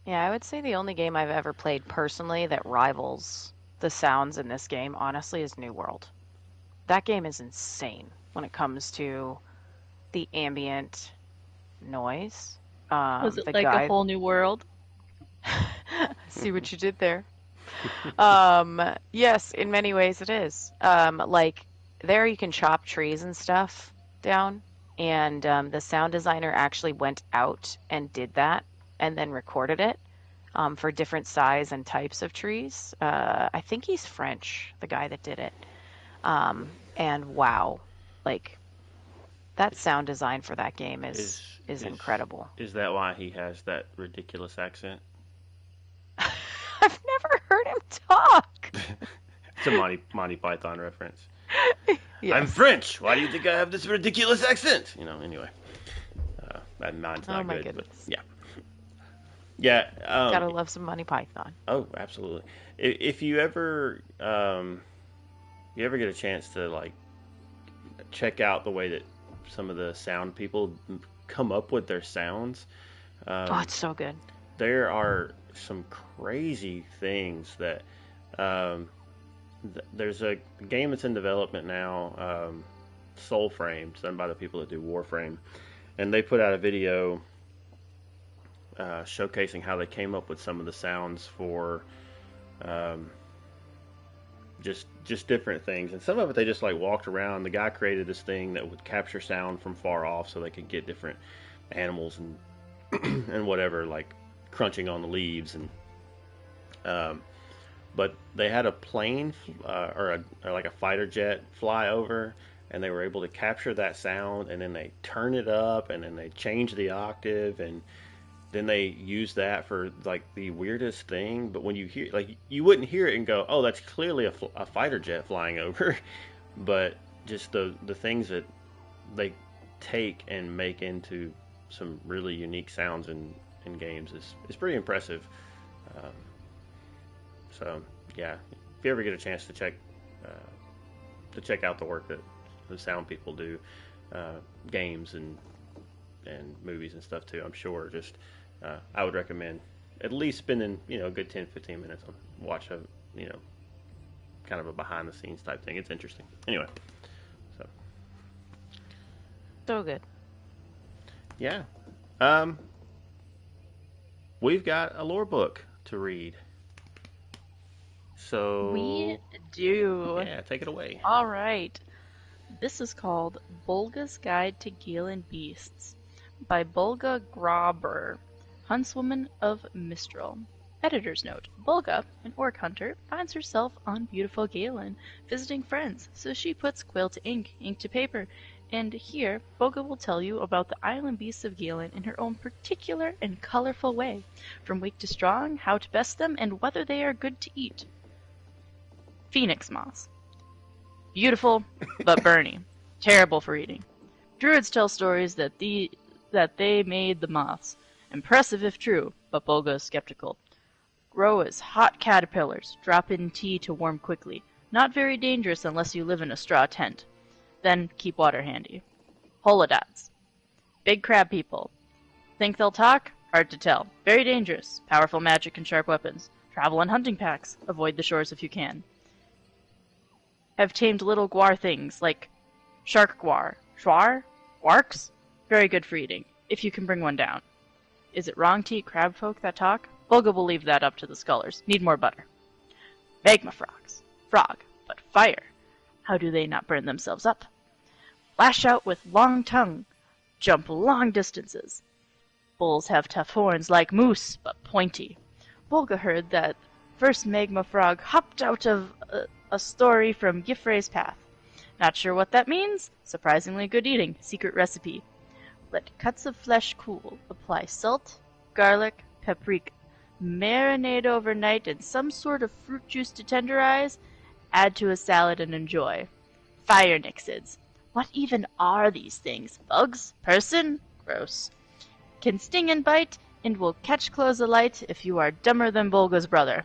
Yeah, I would say the only game I've ever played personally that rivals the sounds in this game, honestly, is New World. That game is insane when it comes to the ambient noise. Was it The like a guy, whole new world? see what you did there. Yes, in many ways it is. Like, there you can chop trees and stuff down, and the sound designer actually went out and did that and then recorded it for different size and types of trees. I think he's French, the guy that did it. And wow, like, that sound design for that game Is is is incredible. is that why he has that ridiculous accent? I've never heard him talk. It's a Monty Python reference. I'm Yes. French. Why do you think I have this ridiculous accent? You know. Anyway, mine's Oh not my good, but goodness. yeah, yeah. Gotta love some Monty Python. Oh, absolutely. If you ever get a chance to like check out the way that some of the sound people come up with their sounds, Oh, um, it's so good. there are some crazy things that um, there's a game that's in development now, Soulframe, done by the people that do Warframe, And they put out a video showcasing how they came up with some of the sounds for um, just different things. And some of it they just like walked around. The guy created this thing that would capture sound from far off, so they could get different animals and and whatever, like crunching on the leaves. And but they had a plane or like a fighter jet fly over, and they were able to capture that sound, and then they turn it up, and then they change the octave, and then they use that for like the weirdest thing. But when you hear, like, you wouldn't hear it and go, "Oh, that's clearly a fighter jet flying over," but just the things that they take and make into some really unique sounds in games is pretty impressive. Um, so yeah, if you ever get a chance to check out the work that the sound people do, games and movies and stuff too, I'm sure just I would recommend at least spending a good 10-15 minutes on watch a kind of a behind the scenes type thing. It's interesting. Anyway, So good. yeah, we've got a lore book to read. So We do. yeah, take it away. All right. This is called Bolga's Guide to Galen Beasts by Bolga Grauber, Huntswoman of Mistral. Editor's note: Bolga, an orc hunter, finds herself on beautiful Galen, visiting friends, so she puts quill to ink, ink to paper, and here Bolga will tell you about the island beasts of Galen in her own particular and colorful way, from weak to strong, how to best them, and whether they are good to eat. Phoenix moss. Beautiful, but burny. Terrible for eating. Druids tell stories that they made the moths. Impressive if true, but Bolga is skeptical. Grow as hot caterpillars. Drop in tea to warm quickly. Not very dangerous unless you live in a straw tent. Then keep water handy. Holodots. Big crab people. Think they'll talk? Hard to tell. Very dangerous. Powerful magic and sharp weapons. Travel in hunting packs. Avoid the shores if you can. Have tamed little guar things like shark guar. Schwar? Warks? Very good for eating, if you can bring one down. Is it wrong to eat crab folk that talk? Bolga will leave that up to the scholars. Need more butter. Magma frogs. Frog, but fire. How do they not burn themselves up? Lash out with long tongue. Jump long distances. Bulls have tough horns like moose, but pointy. Bolga heard that first magma frog hopped out of a story from Gifrey's path. Not sure what that means? Surprisingly good eating. Secret recipe. Let cuts of flesh cool. Apply salt, garlic, paprika. Marinate overnight in some sort of fruit juice to tenderize. Add to a salad and enjoy. Fire nixids. What even are these things? Bugs? Person? Gross. Can sting and bite, and will catch clothes alight if you are dumber than Bolga's brother.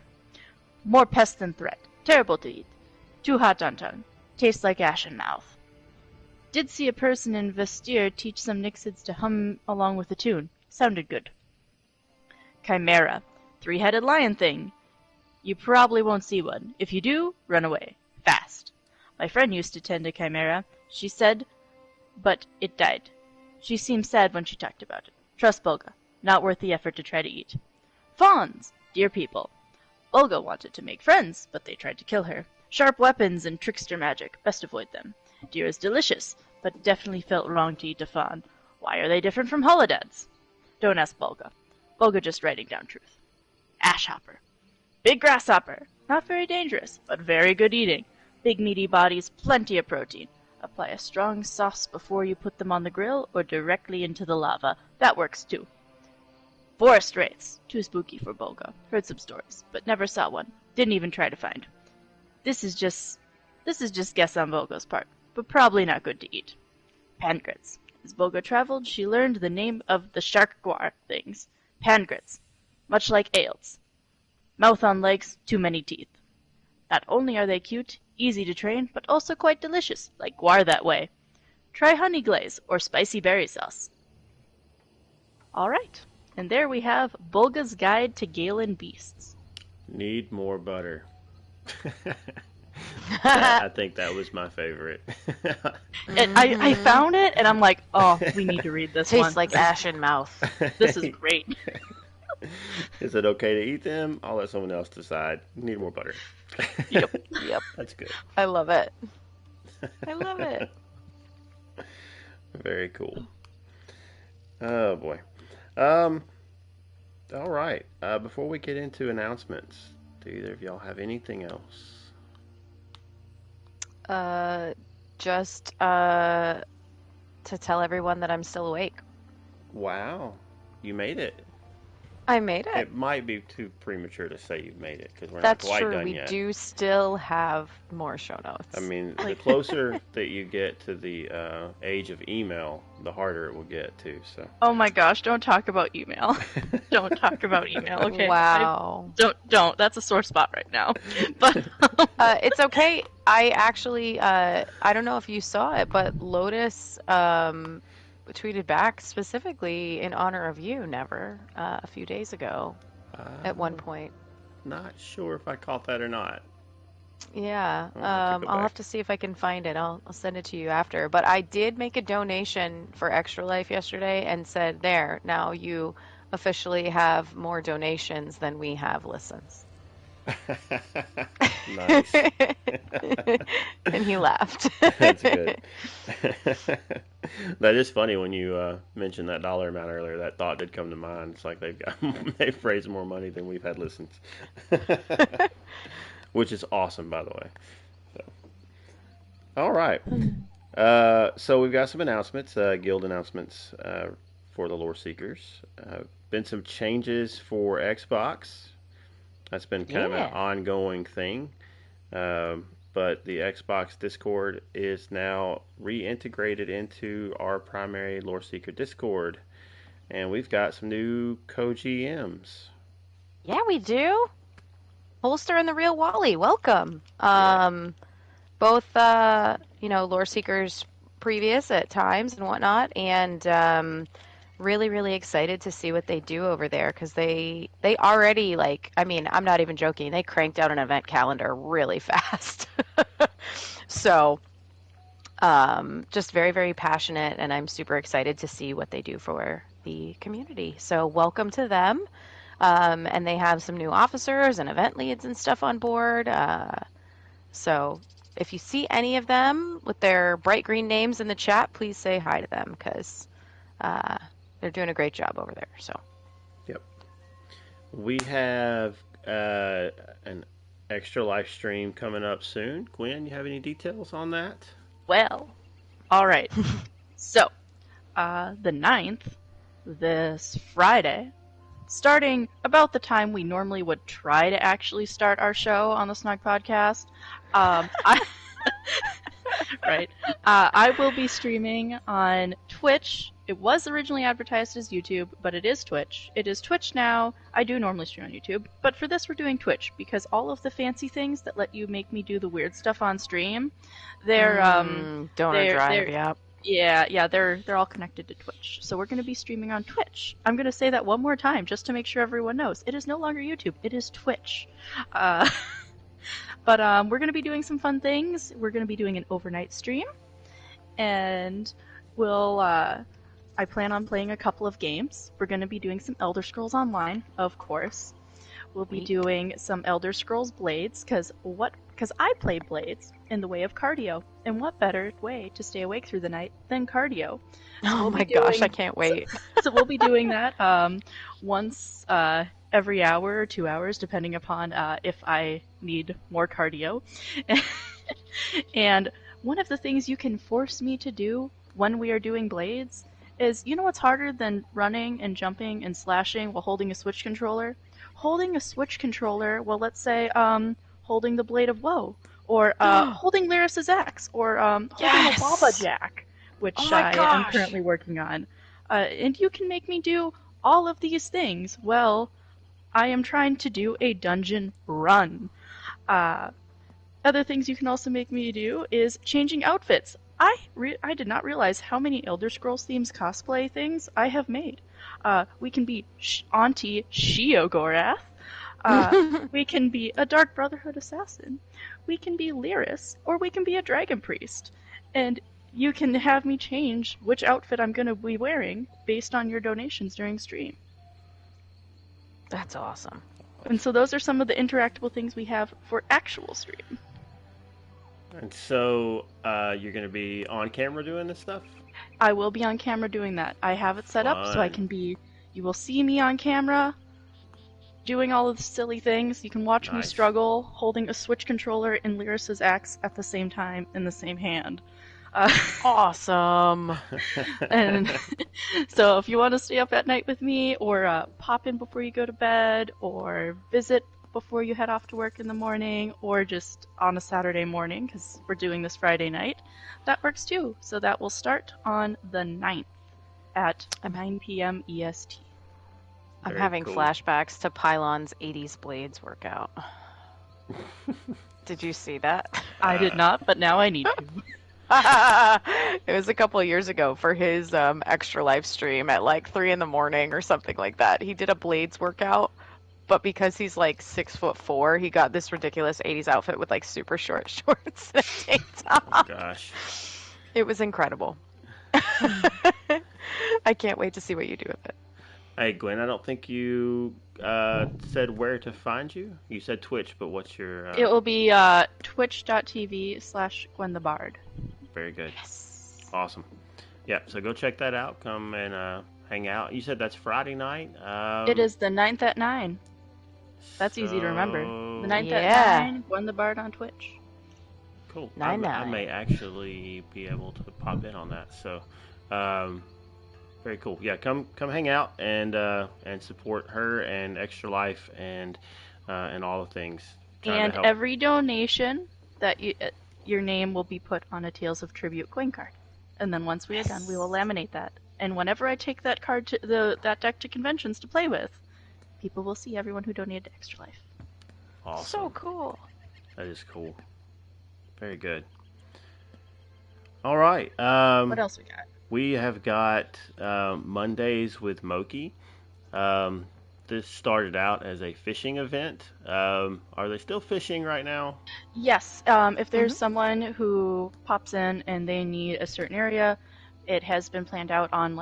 More pest than threat. Terrible to eat. Too hot on tongue. Tastes like ashen mouth. Did see a person in Vestir teach some nixids to hum along with the tune. Sounded good. Chimera. Three-headed lion thing. You probably won't see one. If you do, run away. Fast. My friend used to tend a chimera. She said, but it died. She seemed sad when she talked about it. Trust Bolga. Not worth the effort to try to eat. Fawns. Deer people. Bolga wanted to make friends, but they tried to kill her. Sharp weapons and trickster magic. Best avoid them. Deer is delicious, but definitely felt wrong to eat a fawn. Why are they different from holodads? Don't ask Bolga. Bolga just writing down truth. Ashhopper. Big grasshopper. Not very dangerous, but very good eating. Big meaty bodies, plenty of protein. Apply a strong sauce before you put them on the grill or directly into the lava. That works too. Forest wraiths. Too spooky for Bolga. Heard some stories, but never saw one. Didn't even try to find. This is just guess on Bolga's part, but probably not good to eat. Pangrits. As Bolga traveled, she learned the name of the shark guar things. Pangrits. Much like Aelts. Mouth on legs, too many teeth. Not only are they cute, easy to train, but also quite delicious, like guar that way. Try honey glaze or spicy berry sauce. Alright, and there we have Bolga's Guide to Galen Beasts. Need more butter. I think that was my favorite. And I found it, and I'm like, oh, we need to read this one. Tastes like ashen mouth. This is great. Is it okay to eat them? I'll let someone else decide. Need more butter. Yep. Yep. That's good. I love it. I love it. Very cool. Oh boy. All right. Before we get into announcements, do either of y'all have anything else? Just to tell everyone that I'm still awake. Wow, you made it. I made it. It might be too premature to say you made it because we're That's not quite true. done We yet. do still have more show notes. I mean, the closer that you get to the age of email, the harder it will get too. So. Oh my gosh, don't talk about email. Don't talk about email, okay? Wow. Don't. That's a sore spot right now. But It's okay. I actually, I don't know if you saw it, but Lotus tweeted back specifically in honor of you, Never, a few days ago at one point. Not sure if I caught that or not. Yeah, I'll have to go I'll back. have to see if I can find it. I'll send it to you after. But I did make a donation for Extra Life yesterday and said, there, now you officially have more donations than we have listens. Nice. And he laughed. That's good. That is funny when you mentioned that dollar amount earlier. That thought did come to mind. It's like they've raised more money than we've had listens, which is awesome, by the way. So, all right. So we've got some announcements, guild announcements for the Lore Seekers. Been some changes for Xbox. That's been kind of an ongoing thing. But the Xbox Discord is now reintegrated into our primary Lore Seeker Discord. And we've got some new co-GMs. Yeah, we do. Holster and the Real Wally, welcome. Both, Lore Seekers previous at times and whatnot, and really, really excited to see what they do over there because they already, I'm not even joking, they cranked out an event calendar really fast. So, just very, very passionate, and I'm super excited to see what they do for the community. So, welcome to them. And they have some new officers and event leads and stuff on board. So, if you see any of them with their bright green names in the chat, please say hi to them because they're doing a great job over there. So, Yep. We have an extra live stream coming up soon. Gwen, you have any details on that? well, all right. So, the 9th, this Friday, starting about the time we normally would try to actually start our show on the Snugpod Cast, right. I will be streaming on Twitch. It was originally advertised as YouTube, but it is Twitch. It is Twitch now. I do normally stream on YouTube, but for this we're doing Twitch because all of the fancy things that let you make me do the weird stuff on stream, they're drive you up. Yeah, they're all connected to Twitch. So we're going to be streaming on Twitch. I'm going to say that one more time just to make sure everyone knows. It is no longer YouTube. It is Twitch. But we're going to be doing some fun things. We're going to be doing an overnight stream. And I plan on playing a couple of games. We're going to be doing some Elder Scrolls Online, of course. We'll be doing some Elder Scrolls Blades, because I play Blades in the way of cardio. And what better way to stay awake through the night than cardio? Oh my gosh, I can't wait. So we'll be doing that once every hour or 2 hours, depending upon if I need more cardio. And one of the things you can force me to do when we are doing Blades is, you know what's harder than running and jumping and slashing while holding a Switch controller? Holding a Switch controller, well, let's say holding the Blade of Woe, or holding Lyris's axe, or holding a Baba Jack, which I am currently working on. And you can make me do all of these things. Well, I am trying to do a dungeon run. Other things you can also make me do is changing outfits. I did not realize how many Elder Scrolls themes cosplay things I have made. We can be Auntie Sheogorath. We can be a Dark Brotherhood assassin, we can be Lyris, or we can be a Dragon Priest. And you can have me change which outfit I'm going to be wearing based on your donations during stream. That's awesome. And so those are some of the interactable things we have for actual stream. And so you're going to be on camera doing this stuff? I will be on camera doing that. I have it set up so I can be... You will see me on camera doing all of the silly things. You can watch me struggle holding a Switch controller and Lyris's axe at the same time in the same hand. Awesome. And so if you want to stay up at night with me, or pop in before you go to bed, or visit before you head off to work in the morning, or just on a Saturday morning, because we're doing this Friday night, that works too. So that will start on the 9th at 9 p.m. EST. I'm having flashbacks to Pylon's 80s Blades workout. Did you see that? I did not, but now I need to. It was a couple of years ago for his extra live stream at like 3 in the morning or something like that. He did a Blades workout, but because he's like 6'4", he got this ridiculous 80s outfit with like super short shorts and a tank top. Oh, gosh. It was incredible. I can't wait to see what you do with it. Hey, Gwen, I don't think you said where to find you. You said Twitch, but what's your... It will be twitch.tv/GwenTheBard. Very good. Yes. Awesome. Yeah, so go check that out. Come and hang out. You said that's Friday night? It is the 9th at 9. That's easy to remember. The 9th at 9, GwenTheBard on Twitch. Cool. 9-9. I may actually be able to pop in on that. So, very cool. Yeah, come hang out and support her and Extra Life and all the things. And every donation that your name will be put on a Tales of Tribute coin card. And then once we are done, we will laminate that. And whenever I take that card to that deck to conventions to play with, people will see everyone who donated to Extra Life. Awesome. So cool. That is cool. Very good. All right. What else we got? We have got Mondays with Moki. This started out as a fishing event. Are they still fishing right now? Yes. If there's someone who pops in and they need a certain area, it has been planned out on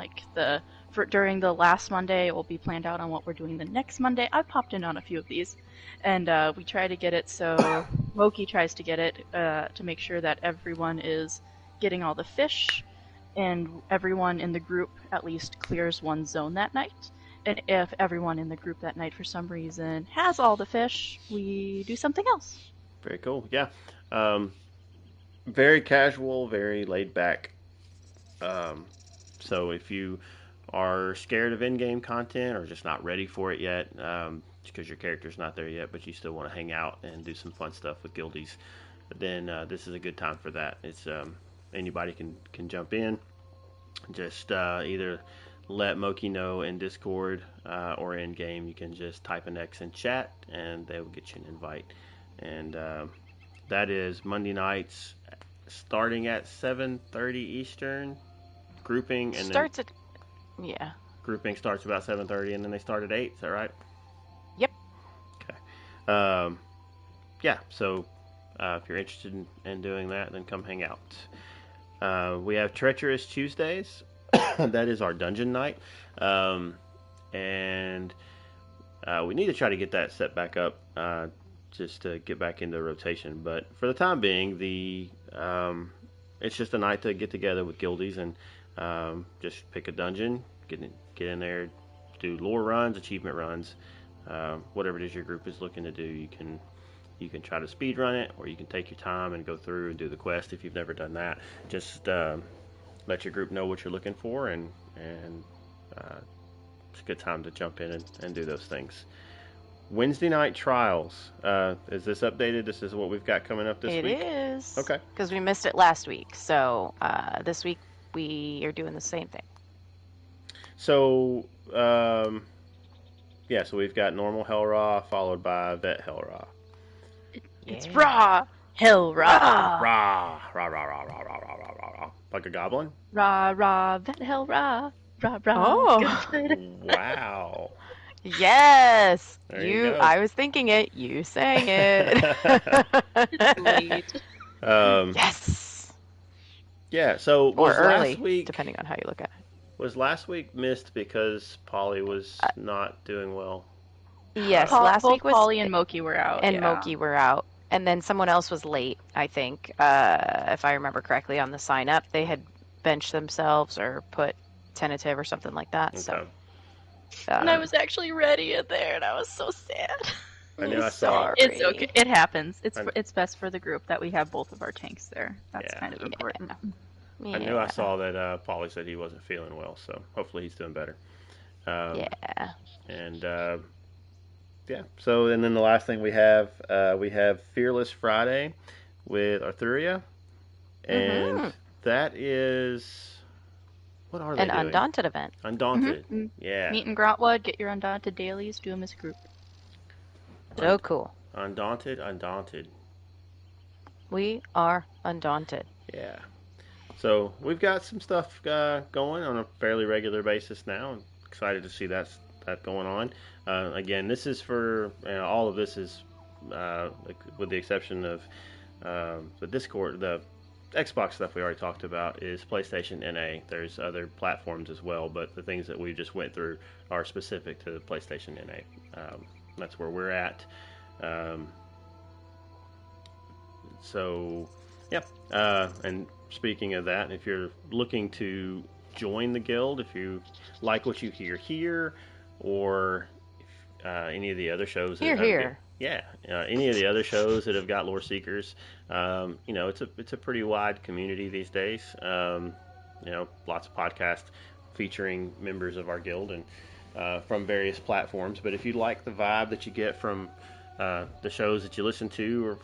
during the last Monday. It will be planned out on what we're doing the next Monday. I've popped in on a few of these, and we try to get it so Moki tries to get it to make sure that everyone is getting all the fish, and everyone in the group at least clears one zone that night. And if everyone in the group that night for some reason has all the fish, we do something else. Very cool. Yeah. Very casual, very laid back. So if you are scared of in-game content or just not ready for it yet, because your character's not there yet, but you still want to hang out and do some fun stuff with guildies, then this is a good time for that. It's anybody can jump in. Just either let Moki know in Discord or in game. You can just type an X in chat and they will get you an invite. And that is Monday nights starting at 7:30 Eastern. Grouping and grouping starts about 7:30 and then they start at 8. Is that right? Yep. Okay. Yeah. So if you're interested in doing that, then come hang out. We have Treacherous Tuesdays. That is our dungeon night. And we need to try to get that set back up just to get back into rotation. But for the time being, it's just a night to get together with guildies and just pick a dungeon, get in there, do lore runs, achievement runs, whatever it is your group is looking to do. You can try to speed run it, or you can take your time and go through and do the quest if you've never done that. Just let your group know what you're looking for, and it's a good time to jump in and do those things. Wednesday night trials. Is this updated? This is what we've got coming up this week? It is. Okay. Because we missed it last week. So this week we are doing the same thing. So, yeah, so we've got normal Hell Raw followed by Vet Hell Raw. It's Raw! Hell Raw! Raw! Raw, raw, raw, raw, raw, raw, raw, raw, raw. Like a goblin? Raw, Vet Hell Raw! Raw, raw. Oh! Wow. Yes. There you go. I was thinking it. You sang it. It's late. um, Yes. yeah. So Or early, depending on how you look at it. was last week missed because Polly was not doing well? Yes, last Both week was Polly and Moki were out. and Yeah. Moki were out. And then someone else was late, I think, if I remember correctly, on the sign up. They had benched themselves or put tentative or something like that. Okay. So, And I was actually ready in there, and I was so sad. I knew I saw. sorry. It's okay. It happens. I- It's best for the group that we have both of our tanks there. That's Yeah. kind of important. Yeah. I knew I saw that Polly said he wasn't feeling well, so hopefully he's doing better. Yeah. And yeah. So and then the last thing we have Fearless Friday with Arthuria, and that is what are they An doing? Undaunted event. Undaunted. Mm-hmm. Yeah. Meet in Grahtwood, get your Undaunted dailies, do them as a group. So cool. Undaunted. We are undaunted. Yeah. So we've got some stuff going on a fairly regular basis now. I'm excited to see that going on. Again, this is for all of this is with the exception of the Discord, the Xbox stuff we already talked about is PlayStation NA. There's other platforms as well, but the things that we just went through are specific to the PlayStation NA. That's where we're at. So, yeah. And speaking of that, if you're looking to join the guild, if you like what you hear here, or any of the other shows, any of the other shows that have got lore seekers, it's a pretty wide community these days. Lots of podcasts featuring members of our guild and from various platforms. But if you like the vibe that you get from the shows that you listen to, or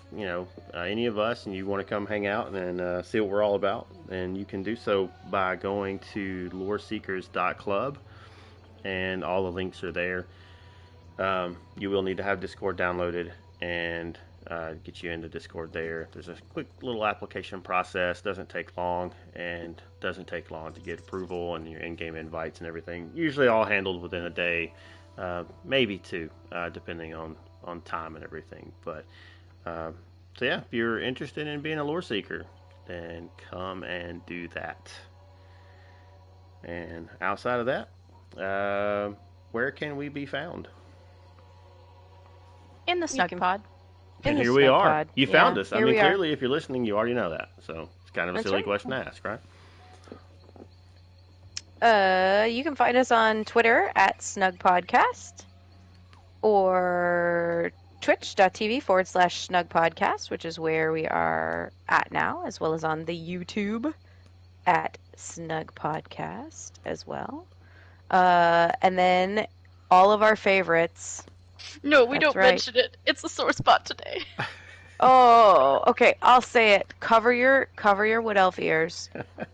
any of us, and you want to come hang out and see what we're all about, then you can do so by going to loreseekers.club, and all the links are there. You will need to have Discord downloaded and get you into Discord there. There's a quick little application process, doesn't take long, and doesn't take long to get approval and your in-game invites and everything. Usually all handled within a day, maybe two, depending on time and everything. But so yeah, if you're interested in being a lore seeker, then come and do that. And outside of that, where can we be found? In the Snugpod. And here we are. You found us. I mean, clearly, if you're listening, you already know that. So it's kind of a silly question to ask, right? You can find us on Twitter at Snugpodcast, or twitch.tv/snugpodcast, which is where we are at now, as well as on the YouTube at Snugpodcast as well. And then all of our favorites. No, we don't mention it. It's the sore spot today. Oh, okay. I'll say it. Cover your wood elf ears.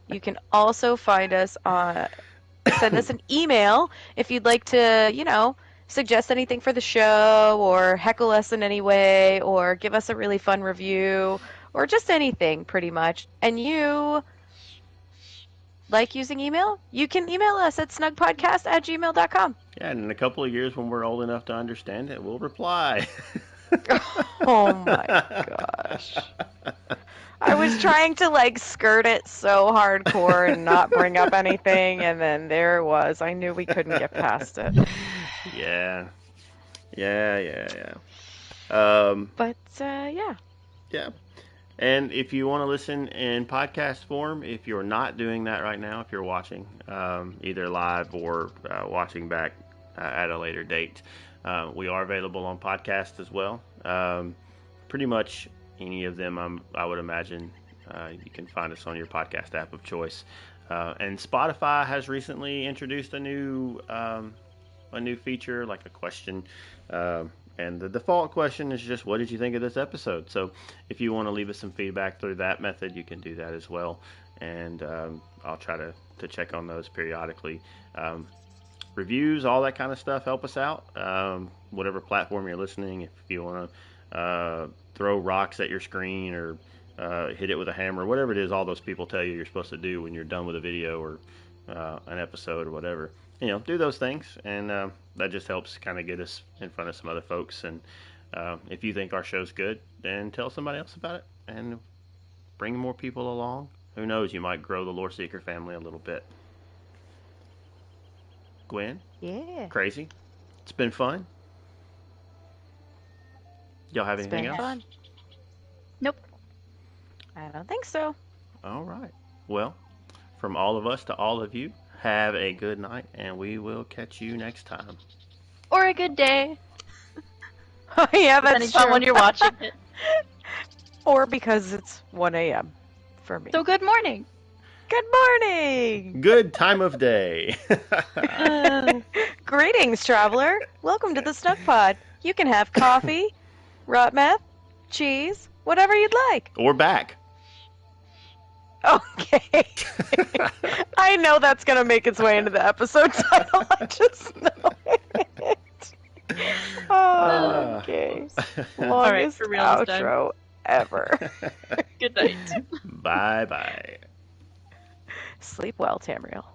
You can also find us on. Send us an email if you'd like to, suggest anything for the show, or heckle us in any way, or give us a really fun review, or just anything, pretty much. And you like using email? You can email us at snugpodcast@gmail.com. Yeah, and in a couple of years when we're old enough to understand it, we'll reply. Oh my gosh. I was trying to skirt it so hardcore and not bring up anything, and then there it was. I knew we couldn't get past it. Yeah. But yeah. Yeah. And if you want to listen in podcast form, if you're not doing that right now, if you're watching either live or watching back at a later date, we are available on podcast as well. Pretty much any of them, I would imagine you can find us on your podcast app of choice. And Spotify has recently introduced a new feature, like a question. And the default question is just, what did you think of this episode? So if you want to leave us some feedback through that method, you can do that as well. And I'll try to check on those periodically. Reviews, all that kind of stuff, help us out. Whatever platform you're listening, if you want to throw rocks at your screen or hit it with a hammer, whatever it is all those people tell you're supposed to do when you're done with a video or an episode or whatever, do those things, and that just helps kind of get us in front of some other folks. And if you think our show's good, then tell somebody else about it and bring more people along. Who knows? You might grow the Lore Seeker family a little bit. Gwen? Yeah. Crazy? It's been fun. Y'all have anything else? Fun. Nope. I don't think so. All right. Well, from all of us to all of you, have a good night, and we will catch you next time. Or a good day. Oh, yeah, Depending that's true. on when you're watching it. Or because it's 1 a.m. for me. So good morning. Good morning! Good time of day. Greetings, traveler. Welcome to the Snugpod. You can have coffee, rot meth, cheese, whatever you'd like. Or back. Okay. I know that's going to make its way into the episode title. I just know it. Okay. Longest for real this time. outro ever. Good night. Bye-bye. Sleep well, Tamriel.